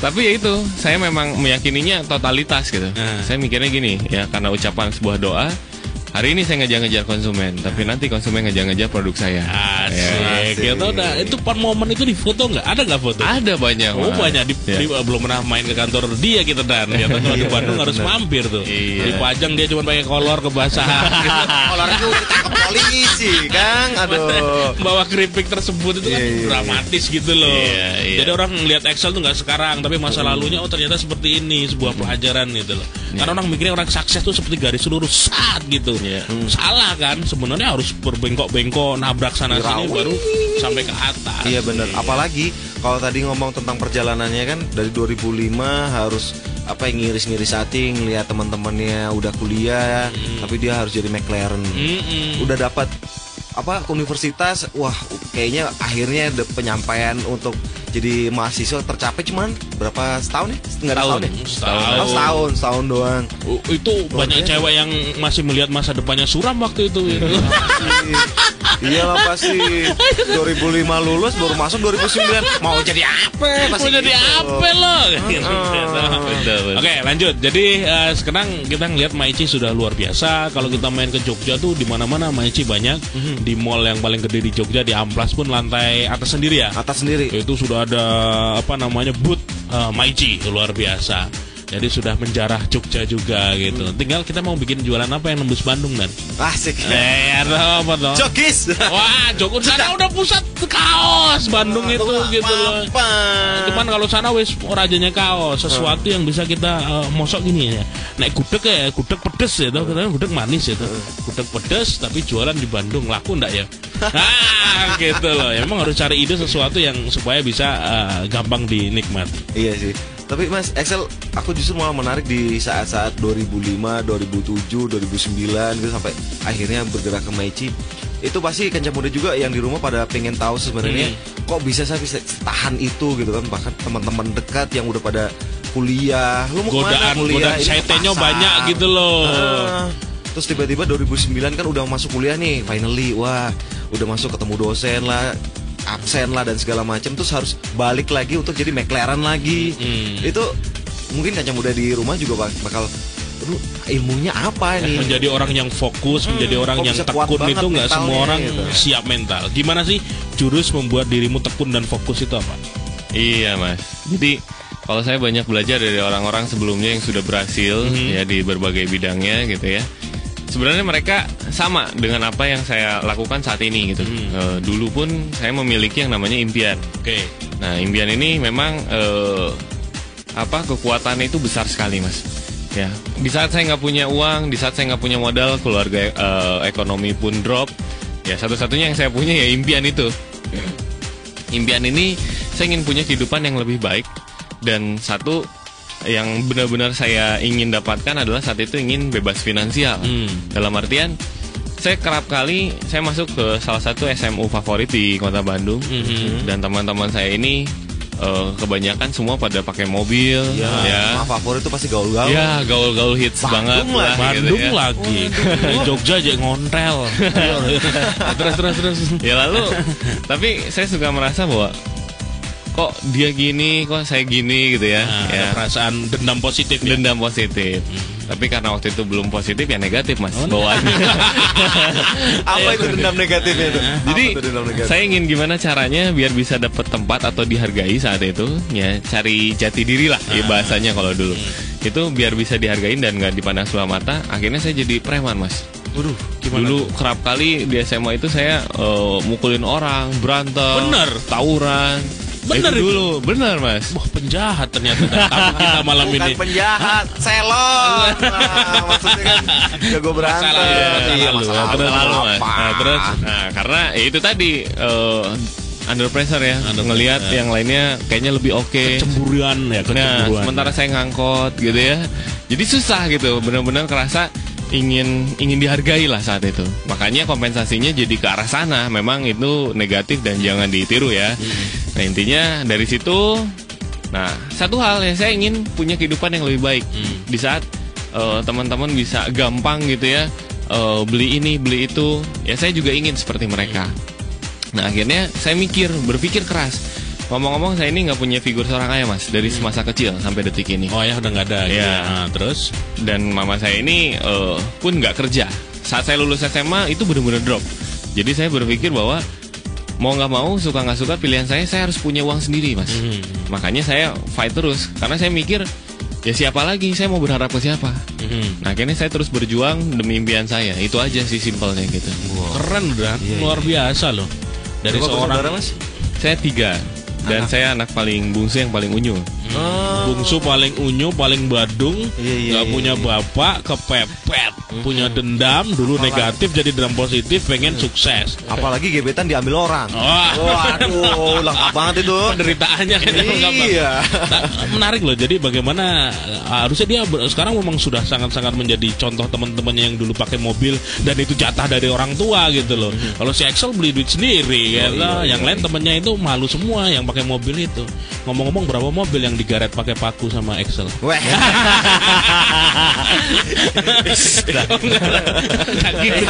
Tapi ya itu, saya memang meyakininya totalitas gitu. Saya mikirnya gini, ya karena ucapan sebuah doa, hari ini saya ngejar-ngejar konsumen, tapi nanti konsumen ngejar-ngejar produk saya. Asik. Ya, itu momen itu di foto nggak? Ada nggak foto? Ada banyak. Oh banyak. Belum pernah main ke kantor dia kita dan. Ya kalau di Bandung harus mampir tuh. Dipajang dia cuma pakai kolor kebasahan. Kolor itu ditangkap polisi, Kang. Aduh. Bawa keripik tersebut itu kan dramatis gitu loh. Jadi orang lihat Excel tuh nggak sekarang, tapi masa lalunya ternyata seperti ini, sebuah pelajaran gitu loh. Karena orang mikirnya orang sukses tuh seperti garis lurus saat gitu. Salah kan, sebenarnya harus berbengkok-bengkok, nabrak sana sini baru sampai ke atas. Iya benar. Apalagi kalau tadi ngomong tentang perjalanannya kan dari 2005 harus ngiris-ngiris sating, lihat teman-temannya udah kuliah, tapi dia harus jadi McLaren. Udah dapat universitas, wah kayaknya akhirnya penyampaian untuk jadi mahasiswa tercapai cuman berapa setahun ya? Nggak ada setahun ya? Setahun doang. Itu banyak cewek yang masih melihat masa depannya suram waktu itu. Iyalah pasti 2005 lulus baru masuk 2009 mau jadi apa? Mau jadi apa lo? Oke lanjut. Jadi sekarang kita ngelihat Maici sudah luar biasa. Kalau kita main ke Jogja tuh di mana-mana Maici banyak. Di mall yang paling gede di Jogja di Amplas pun lantai atas sendiri ya. Atas sendiri. Itu sudah ada booth Maici, luar biasa. Jadi sudah menjarah Jogja juga gitu. Tinggal kita mau bikin jualan apa yang nembus Bandung dan. Asik. Apa dong? Jokis. Wah, Jogja sana udah pusat kaos Bandung itu gitu loh. Cuman kalau sana wis rajanya kaos, sesuatu yang bisa kita mosok gini ya. Naik gudeg pedes ya, katanya gudeg manis itu. Gudeg pedes tapi jualan di Bandung, laku enggak ya? Gitu loh. Ya, memang harus cari ide sesuatu yang supaya bisa gampang dinikmati. Iya sih. Tapi Mas Excel, aku justru malah menarik di saat-saat 2005, 2007, 2009 gitu sampai akhirnya bergerak ke Maichi. Itu pasti Kanca Muda juga yang di rumah pada pengen tahu sebenarnya kok bisa saya bisa tahan itu gitu kan. Bahkan teman-teman dekat yang udah pada kuliah, lu mau kemana kuliah? Godaan CT-nya banyak gitu loh. Terus tiba-tiba 2009 kan udah masuk kuliah nih, finally, wah udah masuk ketemu dosen lah, absen lah dan segala macam, terus harus balik lagi untuk jadi McLaren lagi. Itu mungkin Kanca Muda di rumah juga bakal ilmunya apa nih? Menjadi orang yang fokus, menjadi orang yang tekun itu nggak semua orang gitu. siap mental. Gimana sih jurus membuat dirimu tekun dan fokus itu apa? Iya Mas. Jadi kalau saya banyak belajar dari orang-orang sebelumnya yang sudah berhasil ya di berbagai bidangnya gitu ya. Sebenarnya mereka sama dengan apa yang saya lakukan saat ini gitu. Dulu pun saya memiliki yang namanya impian. Oke. Nah impian ini memang kekuatannya itu besar sekali Mas. Ya, di saat saya nggak punya uang, di saat saya nggak punya modal, keluarga ekonomi pun drop. Ya satu-satunya yang saya punya ya impian itu. Impian ini saya ingin punya kehidupan yang lebih baik, dan satu yang benar-benar saya ingin dapatkan adalah saat itu ingin bebas finansial. Dalam artian saya kerap kali saya masuk ke salah satu SMU favorit di Kota Bandung, dan teman-teman saya ini kebanyakan semua pada pakai mobil. Ya. Favorit itu pasti gaul-gaul. Ya, gaul-gaul hits banget lah. Bandung gitu ya. lagi. Jogja aja ngontel. Terus. Ya lalu, tapi saya suka merasa bahwa kok dia gini, kok saya gini gitu ya. Ada perasaan dendam positif. Ya? Dendam positif. Tapi karena waktu itu belum positif ya negatif Mas bawaannya. Apa itu dendam negatifnya itu? Jadi saya ingin gimana caranya biar bisa dapat tempat atau dihargai saat itu. Ya cari jati diri lah ya bahasanya kalau dulu. Itu biar bisa dihargain dan nggak dipandang sebelah mata. Akhirnya saya jadi preman Mas. Waduh, gimana dulu tuh? kerap kali di SMA itu saya mukulin orang, berantem, Bener? tawuran. Bener itu dulu, bener Mas. Wah, penjahat ternyata tamu kita malam Bukan ini. penjahat, selon. Nah, maksudnya kan jago berantem. Masalah Lalu Mas. Nah, terus, karena ya itu tadi under pressure ya, ngelihat yang lainnya kayaknya lebih oke. Kecemburuan ya, Nah, sementara saya ngangkot gitu ya. Jadi susah gitu, benar-benar kerasa ingin dihargai lah saat itu. Makanya kompensasinya jadi ke arah sana. Memang itu negatif dan jangan ditiru ya. Nah intinya dari situ, nah satu hal ya, saya ingin punya kehidupan yang lebih baik. Di saat teman-teman bisa gampang gitu ya, beli ini beli itu, ya saya juga ingin seperti mereka. Nah akhirnya saya berpikir keras. Ngomong-ngomong saya ini nggak punya figur seorang ayah Mas dari semasa kecil sampai detik ini. Oh ya udah nggak ada. Ya. Gitu. Nah, terus dan mama saya ini pun nggak kerja. Saat saya lulus SMA itu benar-benar drop. Jadi saya berpikir bahwa mau nggak mau, suka nggak suka, pilihan saya harus punya uang sendiri Mas. Makanya saya fight terus karena saya mikir ya siapa lagi, saya mau berharap ke siapa. Nah akhirnya saya terus berjuang demi impian saya. Itu aja sih simpelnya gitu. keren dan luar biasa loh. Dari seorang Mas? Saya 3. Dan saya anak paling bungsu yang paling unyu. bungsu paling unyu, paling badung, nggak punya bapak, kepepet, punya dendam, dulu negatif jadi dendam positif, pengen sukses. Apalagi gebetan diambil orang. Waduh, lengkap banget itu. Penderitaannya kan iya. Nah, menarik loh. Jadi bagaimana harusnya dia sekarang memang sudah sangat-sangat menjadi contoh teman-temannya yang dulu pakai mobil dan itu jatah dari orang tua gitu loh. Kalau si Excel beli duit sendiri, yang lain temennya itu malu semua yang pakai mobil itu. Ngomong-ngomong berapa mobil yang digaret pakai paku sama Excel? Weh.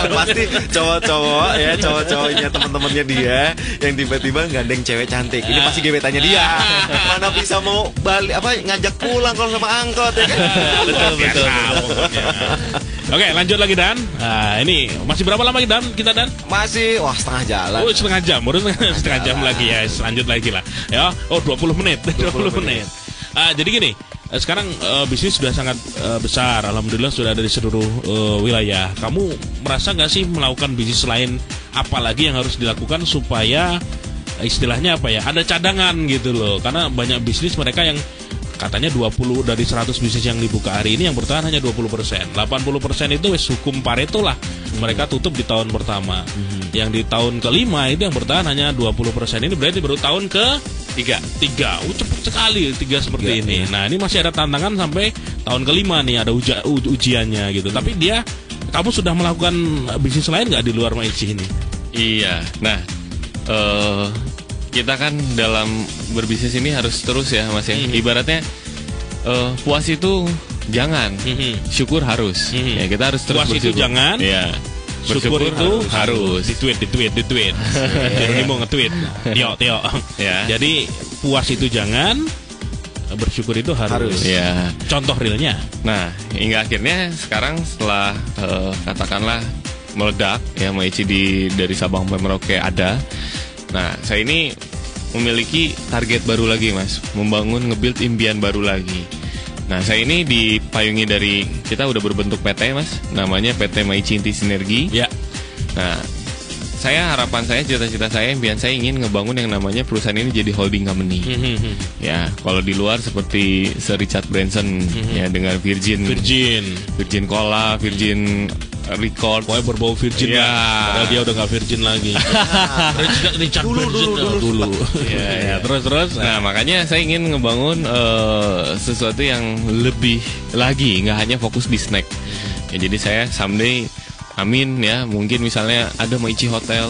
Pasti cowok-cowok ya, cowok-cowoknya teman-temannya dia yang tiba-tiba gandeng cewek cantik. Ini pasti gebetannya dia. Mana bisa mau balik ngajak pulang kalau sama angkot ya kan? Betul. Oke, lanjut lagi Dan. Nah, ini masih berapa lama Dan? Kita Dan? Masih setengah jalan. Oh, setengah jam. Baru setengah jam lagi ya. Lanjut lagi lah. Ya. Oh, 20 menit. 20 menit. Jadi gini, sekarang bisnis sudah sangat besar, alhamdulillah sudah ada di seluruh wilayah. Kamu merasa nggak sih melakukan bisnis lain, apalagi yang harus dilakukan supaya istilahnya apa ya, ada cadangan gitu loh? Karena banyak bisnis mereka yang katanya 20 dari 100 bisnis yang dibuka hari ini yang bertahan hanya 20%. 80% itu wes hukum Pareto lah. Mereka tutup di tahun pertama. Yang di tahun kelima itu yang bertahan hanya 20%. Ini berarti baru tahun ke tiga. Cepat sekali 3 seperti ini. Nah, ini masih ada tantangan sampai tahun kelima nih, ada ujiannya gitu. Tapi kamu sudah melakukan bisnis lain nggak di luar Maici ini? Iya. Nah, kita kan dalam berbisnis ini harus terus ya Mas ya. Ibaratnya puas itu jangan, syukur harus. Ya, kita harus terus puas bersyukur. Itu jangan, ya. Syukur itu harus. Ditweet. Ini mau nge-tweet. Tio. Ya. Jadi puas itu jangan, bersyukur itu harus. Ya. Contoh realnya. Nah, hingga akhirnya sekarang setelah katakanlah meledak ya Maici dari Sabang sampai Merauke ada. Nah, saya ini memiliki target baru lagi Mas, membangun nge-build impian baru lagi. Nah, saya ini dipayungi dari, kita udah berbentuk PT Mas, namanya PT Maici Inti Sinergi. Ya. Nah, harapan saya, cita-cita saya, impian saya ingin ngebangun yang namanya perusahaan ini jadi holding company. Ya, kalau di luar seperti Sir Richard Branson ya, dengan Virgin Cola, Virgin Record, pokoknya berbau virgin ya. Padahal dia udah gak virgin lagi. Richard Branson dulu. Ya. Terus. Nah, makanya saya ingin ngebangun sesuatu yang lebih lagi, nggak hanya fokus di snack. Ya, jadi saya someday, amin ya, mungkin misalnya ada Maici Hotel,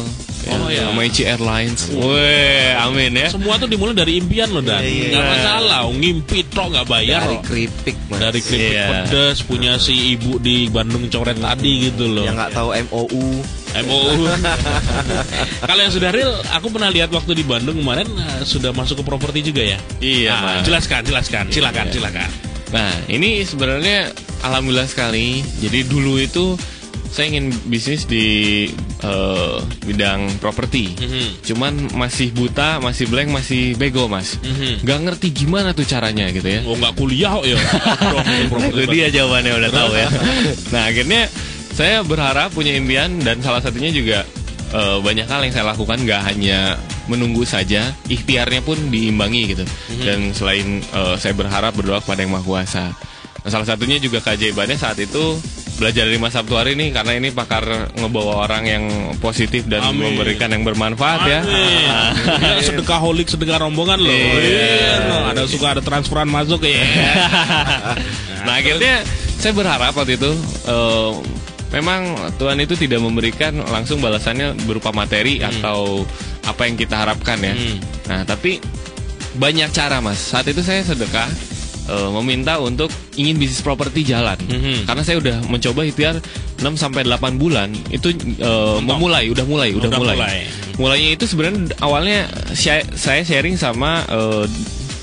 Maici Airlines. Weh, amin ya. Semua tuh dimulai dari impian loh, Dan. Nggak masalah, ngimpi tok nggak bayar. Dari keripik, Mas. Dari keripik pedas punya si ibu di Bandung coret tadi gitu loh. Yang nggak tahu MOU. Kalau yang sudah real, aku pernah lihat waktu di Bandung kemarin, sudah masuk ke properti juga ya. Iya, Mas. Jelaskan. Silakan. Nah, ini sebenarnya alhamdulillah sekali. Jadi dulu itu saya ingin bisnis di bidang properti. Cuman masih buta, masih blank, masih bego Mas. Gak ngerti gimana tuh caranya gitu ya. Oh, gak kuliah kok ya. Itu dia jawabannya, udah tahu ya. Nah, akhirnya saya berharap punya impian, dan salah satunya juga banyak hal yang saya lakukan, gak hanya menunggu saja, ikhtiarnya pun diimbangi gitu. Dan selain saya berdoa kepada Yang Maha Kuasa. Nah, salah satunya juga keajaibannya saat itu belajar dari Mas Sabtuari nih, karena ini pakar ngebawa orang yang positif dan memberikan yang bermanfaat. Ya. Dia sedekaholic, sedekah rombongan loh. Ada transferan masuk ya. Nah, akhirnya saya berharap waktu itu memang Tuhan itu tidak memberikan langsung balasannya berupa materi atau apa yang kita harapkan ya. Nah, tapi banyak cara Mas. Saat itu saya sedekah, meminta untuk ingin bisnis properti jalan. Karena saya udah mencoba ikhtiar 6-8 bulan itu udah mulai. Mulainya itu sebenarnya awalnya saya sharing sama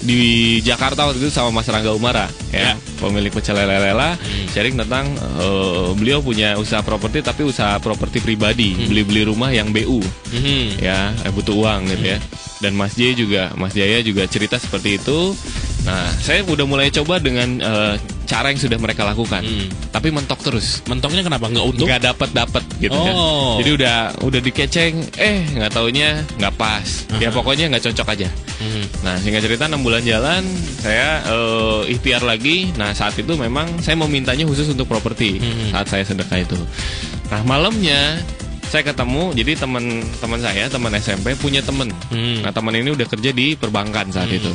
di Jakarta waktu itu sama Mas Rangga Umara ya, pemilik Pecel Lele Lela, sharing tentang beliau punya usaha properti, tapi usaha properti pribadi, beli rumah yang BU ya, butuh uang gitu ya. Dan Mas Jaya juga cerita seperti itu. Nah, saya udah mulai coba dengan cara yang sudah mereka lakukan, tapi mentok terus. Mentoknya kenapa? Nggak untung? Nggak dapat gitu kan. Jadi udah dikeceng, nggak taunya nggak pas. Ya pokoknya nggak cocok aja. Nah, singkat cerita 6 bulan jalan, saya ikhtiar lagi. Nah, saat itu memang saya memintanya khusus untuk properti saat saya sedekah itu. Nah, malamnya saya ketemu, jadi teman SMP punya teman. Nah, teman ini udah kerja di perbankan saat itu.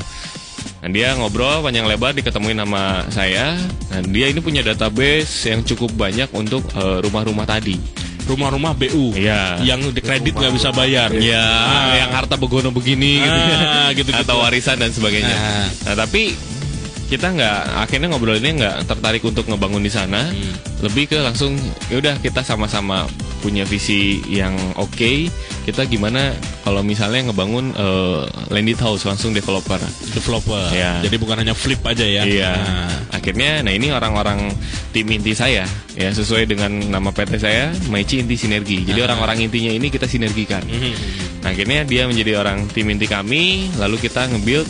Nah, dia ngobrol panjang lebar, diketemuin sama saya. Nah, dia ini punya database yang cukup banyak untuk rumah-rumah tadi. Rumah-rumah BU yang di kredit nggak bisa bayar. Yang harta begono begini gitu. Atau warisan dan sebagainya. Nah, tapi kita akhirnya ngobrolinnya nggak tertarik untuk ngebangun di sana. Lebih ke langsung yaudah kita sama-sama punya visi yang oke. Kita gimana kalau misalnya ngebangun landed house, langsung developer ya. Jadi bukan hanya flip aja ya. Akhirnya ini orang-orang tim inti saya ya, sesuai dengan nama PT saya, Maici Inti Sinergi. Jadi orang-orang intinya ini kita sinergikan. Nah, akhirnya dia menjadi orang tim inti kami, lalu kita nge-build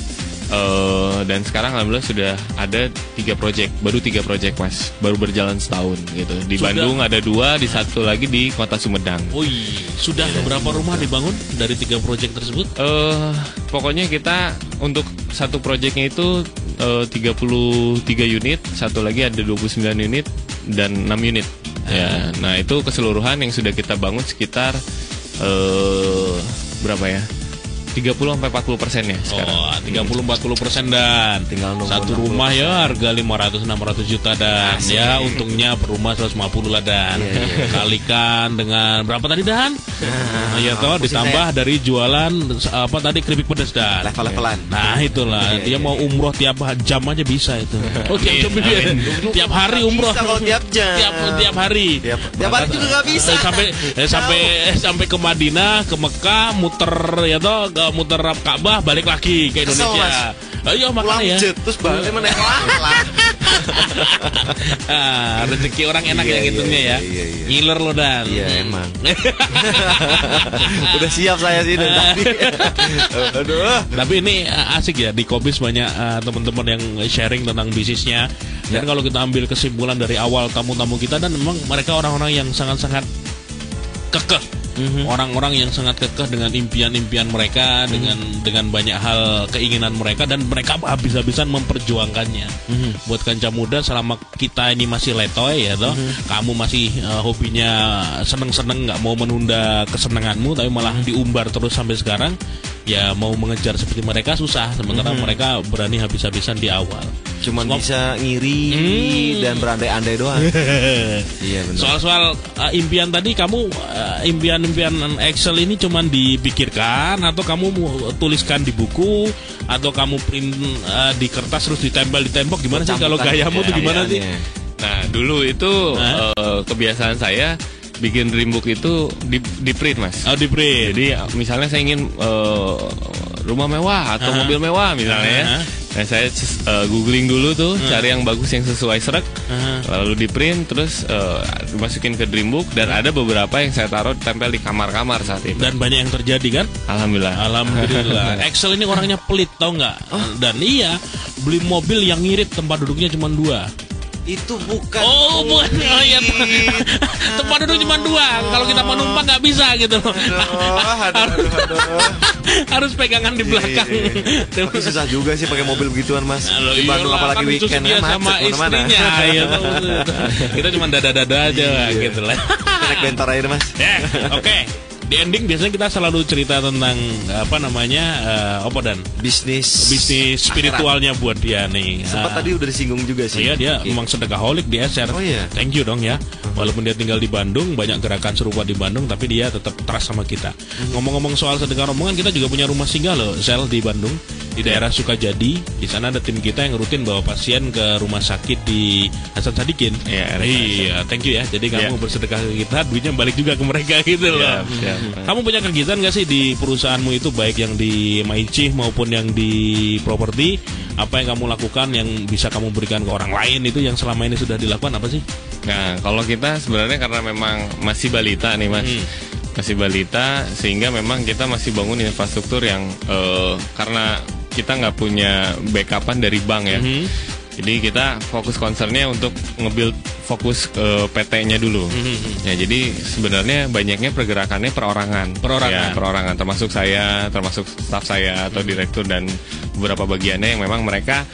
Dan sekarang alhamdulillah sudah ada 3 project, baru 3 project Mas, baru berjalan setahun gitu. Di Bandung ada 2, di satu lagi di Kota Sumedang. Sudah berapa rumah dibangun dari 3 project tersebut? Pokoknya kita untuk satu projectnya itu 33 unit, satu lagi ada 29 unit dan 6 unit. Ya, nah itu keseluruhan yang sudah kita bangun sekitar berapa ya? 30-40% ya sekarang. 30-40% dan Tinggal nunggu satu 60%. rumah ya harga 500-600 juta dan ya untungnya per rumah 150 lah dan kalikan dengan berapa tadi dan? Ya toh ditambah dari jualan apa tadi keripik pedas dan Level-levelan. Nah itulah dia mau umroh tiap jam aja bisa itu. Tiap hari umroh. Bisa kalau tiap jam. Tiap hari. Tiap hari juga nggak bisa. Sampai ke Madinah, ke Mekah, muter ya toh, muter Ka'bah, balik lagi ke Kesel, Indonesia. Ayo Pulang makanya ya. jet, terus balik mana lah. Rezeki orang enak Iya, ya gitunya ya. iya. Ngiler lo dan. Iya emang. Udah siap saya sih dari tadi. Aduh. Tapi ini asik ya, di Kobis banyak teman-teman yang sharing tentang bisnisnya. Dan kalau kita ambil kesimpulan dari awal tamu-tamu kita, dan memang mereka orang-orang yang sangat-sangat kekeh. Orang-orang yang sangat kekeh dengan impian-impian mereka, dengan banyak hal keinginan mereka, dan mereka habis-habisan memperjuangkannya. Buat kanca muda, selama kita ini masih letoy ya toh, kamu masih hobinya seneng-seneng, nggak mau menunda kesenanganmu, tapi malah diumbar terus sampai sekarang, ya mau mengejar seperti mereka susah. Sementara mereka berani habis-habisan di awal. Cuman bisa ngiri dan berandai-andai doang. Iya benar. Soal-soal impian tadi, kamu impian Excel ini cuman dipikirkan, atau kamu tuliskan di buku, atau kamu print di kertas terus ditempel di tembok, gimana sih kalau gayamu tuh gimana sih? Nah dulu itu kebiasaan saya bikin dreambook itu di print Mas. Oh, di print. Jadi misalnya saya ingin rumah mewah atau mobil mewah misalnya ya. Nah saya googling dulu tuh, cari yang bagus yang sesuai srek, lalu di print, terus dimasukin ke dreambook, dan ada beberapa yang saya taruh tempel di kamar-kamar saat itu. Dan banyak yang terjadi kan? Alhamdulillah. Excel ini orangnya pelit, tau nggak? Dan iya, beli mobil yang ngirit tempat duduknya cuma 2. Itu bukan. Oh, bukan. Oh, iya. Tempat duduk cuma 2. Kalau kita mau numpang nggak bisa gitu loh. Aduh. Harus pegangan di belakang. Tapi susah juga sih pakai mobil begituan Mas. Di Bandung apalagi weekend dia kan sama macet kemana-mana. istrinya. Ya, kita cuma dada-dada aja lah, gitu lah. Naik bentar aja Mas. Oke. Di ending biasanya kita selalu cerita tentang apa namanya apa dan Bisnis spiritualnya buat dia nih. Sempat tadi udah disinggung juga sih. Iya, dia memang sedekaholic di SR. Oh iya. Thank you dong ya. Walaupun dia tinggal di Bandung, banyak gerakan serupa di Bandung, tapi dia tetap trust sama kita. Ngomong-ngomong soal sedekah rombongan, kita juga punya rumah singgah loh, Sel, di Bandung, di daerah Sukajadi. Di sana ada tim kita yang rutin bawa pasien ke rumah sakit di Hasan Sadikin. Iya, thank you ya. Jadi kamu bersedekah ke kita, duitnya balik juga ke mereka gitu loh. Kamu punya kegiatan nggak sih di perusahaanmu itu, baik yang di Maici maupun yang di properti? Apa yang kamu lakukan yang bisa kamu berikan ke orang lain, itu yang selama ini sudah dilakukan apa sih? Nah kalau kita sebenarnya karena memang masih balita nih Mas, masih balita, sehingga memang kita masih bangun infrastruktur yang karena kita nggak punya backupan dari bank ya. Jadi kita fokus concernnya untuk nge-build fokus ke PT-nya dulu. Ya jadi sebenarnya banyaknya pergerakannya perorangan. Ya, perorangan, termasuk saya, termasuk staf saya atau direktur dan beberapa bagiannya yang memang mereka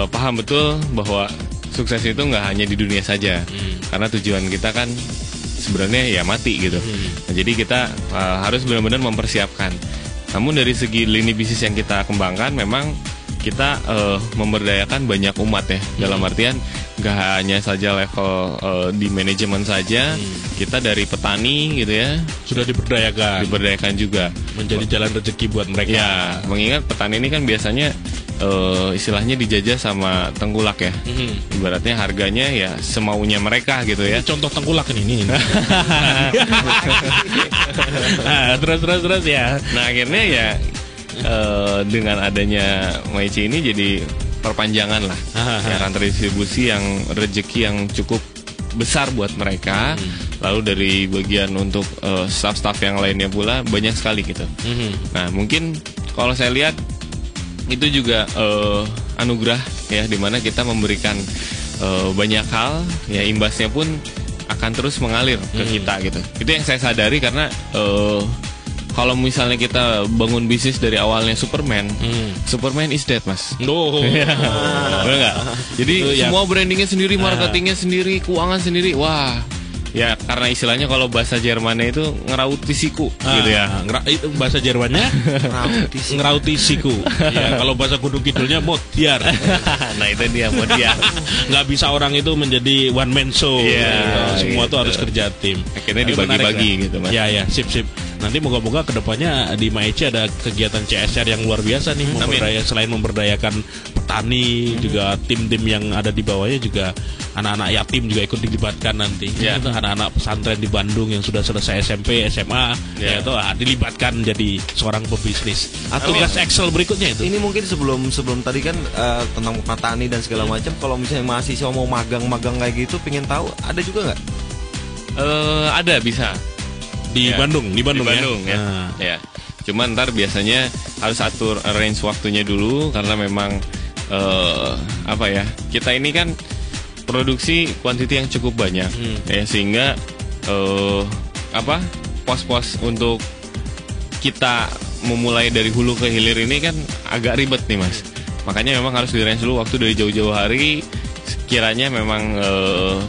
paham betul bahwa sukses itu nggak hanya di dunia saja. Karena tujuan kita kan sebenarnya ya mati gitu. Nah, jadi kita harus benar-benar mempersiapkan. Namun dari segi lini bisnis yang kita kembangkan, memang kita memberdayakan banyak umat ya. Dalam artian gak hanya saja level di manajemen saja, kita dari petani gitu ya sudah diberdayakan juga, menjadi jalan rezeki buat mereka. Ya, mengingat petani ini kan biasanya istilahnya dijajah sama tengkulak ya. Ibaratnya harganya ya semaunya mereka gitu ya. Ini contoh tengkulak ini. Terus ya. Nah akhirnya ya dengan adanya Maici ini jadi perpanjangan lah ya, rantai distribusi yang rezeki yang cukup besar buat mereka. Lalu dari bagian untuk staff-staff yang lainnya pula banyak sekali gitu. Nah mungkin kalau saya lihat itu juga anugerah ya, dimana kita memberikan banyak hal ya, imbasnya pun akan terus mengalir ke kita gitu. Itu yang saya sadari karena kalau misalnya kita bangun bisnis dari awalnya Superman is dead, Mas. Benar nggak? Jadi semua brandingnya sendiri, marketingnya sendiri, keuangan sendiri. Wah, ya karena istilahnya kalau bahasa Jermannya itu ngerauti siku gitu ya. Itu bahasa Jermannya ngerauti siku. Ya, kalau bahasa Gunung Kidulnya modiar. Nah itu dia modiar. Nggak bisa orang itu menjadi one man show. Semua tuh harus kerja tim. Akhirnya dibagi-bagi gitu, Mas. Ya, sip. Nanti moga-moga kedepannya di Maici ada kegiatan CSR yang luar biasa nih, selain memberdayakan petani, juga tim-tim yang ada di bawahnya juga anak-anak yatim juga ikut dilibatkan nanti. Itu anak-anak pesantren di Bandung yang sudah selesai SMP, SMA, itu dilibatkan jadi seorang pebisnis. Tugas Excel berikutnya itu. Ini mungkin sebelum tadi kan tentang petani dan segala macam. Kalau misalnya mahasiswa mau magang kayak gitu, pengen tahu ada juga nggak? Ada, bisa. Di Bandung ya. Ya. Cuman ntar biasanya harus atur range waktunya dulu karena memang kita ini kan produksi kuantiti yang cukup banyak ya, sehingga pos-pos untuk kita memulai dari hulu ke hilir ini kan agak ribet nih, Mas. Makanya memang harus di range dulu waktu dari jauh-jauh hari. Kiranya memang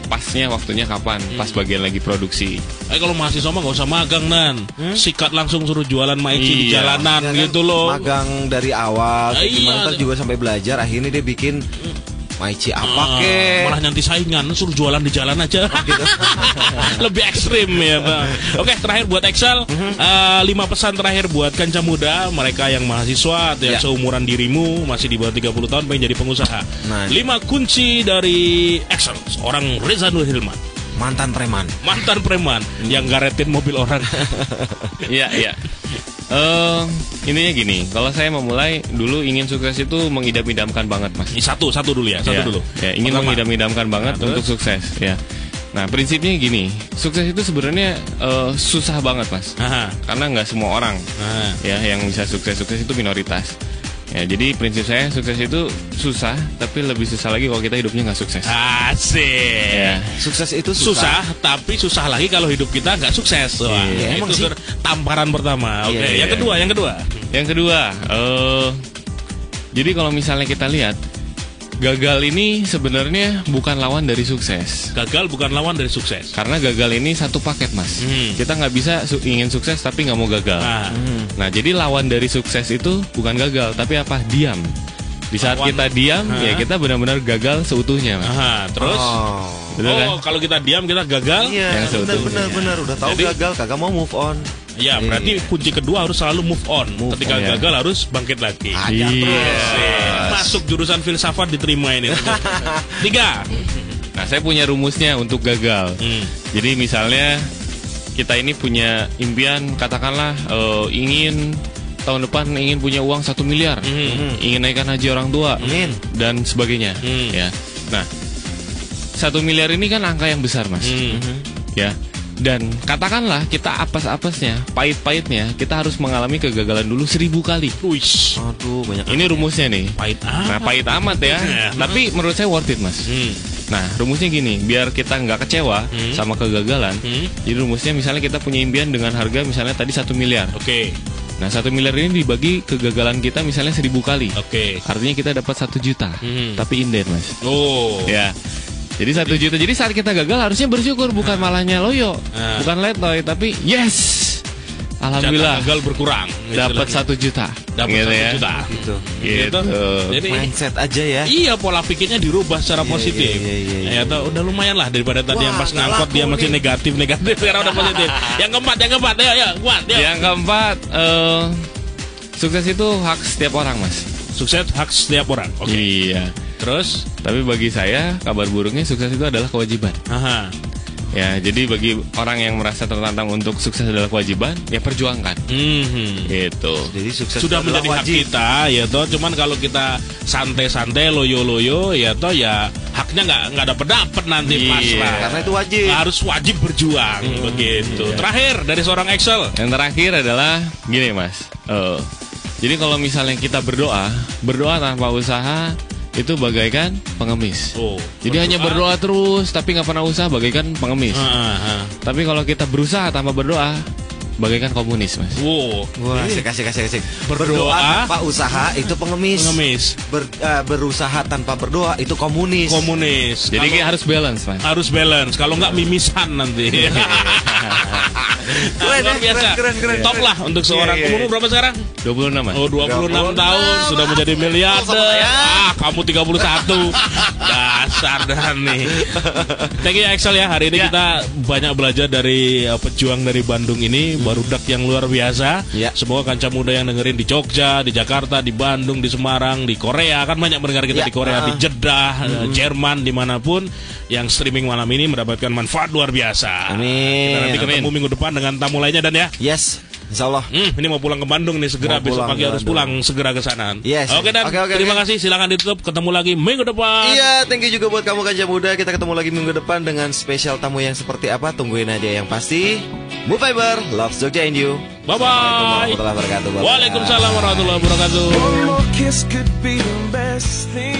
pasnya waktunya kapan, pas bagian lagi produksi. Kalau mahasiswa mah gak usah magang, Nan. Sikat langsung suruh jualan Maici di jalanan ya gitu kan, loh. Magang dari awal, gimana juga sampai belajar. Akhirnya dia bikin Maici apa kek? Malah nanti saingan, suruh jualan di jalan aja. Gitu. Lebih ekstrim ya, Bang. Oke, terakhir buat Excel, 5 pesan terakhir buat kanca muda, mereka yang mahasiswa atau yang seumuran dirimu, masih di bawah 30 tahun pengen jadi pengusaha. 5 kunci dari Excel, seorang Reza Nur Hilman. Mantan preman yang garetin mobil orang. Iya. Intinya gini, kalau saya memulai dulu ingin sukses itu mengidam-idamkan banget, Mas. Satu dulu ya, dulu. Ya, ingin mengidam-idamkan banget untuk sukses, ya. Nah, prinsipnya gini, sukses itu sebenarnya susah banget, Mas. Karena nggak semua orang ya yang bisa sukses itu minoritas. Ya, jadi prinsip saya sukses itu susah, tapi lebih susah lagi kalau kita hidupnya nggak sukses. Asik. Ya. Sukses itu susah, tapi susah lagi kalau hidup kita nggak sukses. Wah, itu tamparan pertama. Oke, yang kedua. Jadi kalau misalnya kita lihat, gagal ini sebenarnya bukan lawan dari sukses. Gagal bukan lawan dari sukses. Karena gagal ini satu paket, Mas. Kita nggak bisa ingin sukses tapi nggak mau gagal. Nah, jadi lawan dari sukses itu bukan gagal, tapi apa? Diam. Di saat kita diam, ya kita benar-benar gagal seutuhnya, Mas. Terus? Kalau kita diam kita gagal. Iya, benar. Udah tahu gagal, kagak mau move on. Ya, berarti kunci kedua harus selalu move on. Ketika gagal harus bangkit lagi. Masuk jurusan filsafat diterima ini. 3. Nah, saya punya rumusnya untuk gagal. Jadi misalnya kita ini punya impian, katakanlah ingin tahun depan ingin punya uang 1 miliar, ingin naikkan haji orang tua, dan sebagainya. Ya, nah 1 miliar ini kan angka yang besar, Mas. Ya. Dan katakanlah kita apes-apesnya, pahit-pahitnya, kita harus mengalami kegagalan dulu 1000 kali. Aduh, banyak. Ini rumusnya nih. Pahit amat ya. Tapi menurut saya worth it, Mas. Nah, rumusnya gini, biar kita nggak kecewa sama kegagalan. Jadi rumusnya misalnya kita punya impian dengan harga misalnya tadi 1 miliar. Nah, 1 miliar ini dibagi kegagalan kita misalnya 1000 kali. Artinya kita dapat 1 juta. Tapi inden, Mas. Ya. Jadi 1 juta. Jadi saat kita gagal harusnya bersyukur, bukan malahnya loyo, bukan letoy, tapi yes, alhamdulillah gagal berkurang. Dapat 1 juta. Dapat 1 juta. Gitu. Jadi mindset aja ya. Iya, pola pikirnya dirubah secara positif. Ya, udah lumayan lah daripada tadi yang pas ngangkot dia masih negatif. Sekarang udah positif. Yang keempat, ayo, kuat. Yang keempat, sukses itu hak setiap orang, Mas. Sukses hak setiap orang. Iya. Terus, tapi bagi saya kabar buruknya sukses itu adalah kewajiban. Ya, jadi bagi orang yang merasa tertantang untuk sukses adalah kewajiban, ya perjuangkan. Gitu. Jadi sukses sudah menjadi hak kita, ya toh. Cuman kalau kita santai-santai, loyo-loyo, ya toh ya haknya nggak dapet nanti pas lah. Karena itu wajib. Harus wajib berjuang, begitu. Terakhir dari seorang Excel. Yang terakhir adalah gini, Mas. Jadi kalau misalnya kita berdoa tanpa usaha itu bagaikan pengemis. Jadi hanya berdoa terus tapi nggak pernah usaha bagaikan pengemis. Tapi kalau kita berusaha tanpa berdoa bagaikan komunis, Mas. Wah, kasih. Berdoa tanpa usaha itu pengemis. Berusaha tanpa berdoa itu komunis. Jadi kita harus balance, Mas. Harus balance. Kalau nggak mimisan nanti. Luar biasa. Keren. Top lah untuk seorang. Umur berapa sekarang? 26, Mas. 26 tahun sudah menjadi miliarder. Kamu 31. Dasar dah nih. Thank you Excel ya. Hari ini kita banyak belajar dari pejuang dari Bandung ini, barudak yang luar biasa. Semoga kanca muda yang dengerin di Jogja, di Jakarta, di Bandung, di Semarang, di Korea, kan banyak mendengar kita di Korea, di Jeddah, Jerman, dimanapun, yang streaming malam ini mendapatkan manfaat luar biasa. Amin. Kita nanti ketemu minggu depan dengan tamu lainnya dan ya. Yes. Insya Allah. Ini mau pulang ke Bandung nih segera, besok pagi harus pulang segera ke sana. Yes. Oke dan terima kasih, silakan ditutup, ketemu lagi minggu depan. Iya, thank you juga buat kamu kanca muda. Kita ketemu lagi minggu depan dengan spesial tamu yang seperti apa, tungguin aja. Yang pasti Move Fiber, Love Jogja and you. Bye bye. Waalaikumsalam warahmatullahi wabarakatuh. Waalaikumsalam warahmatullahi wabarakatuh. One more kiss could be the best thing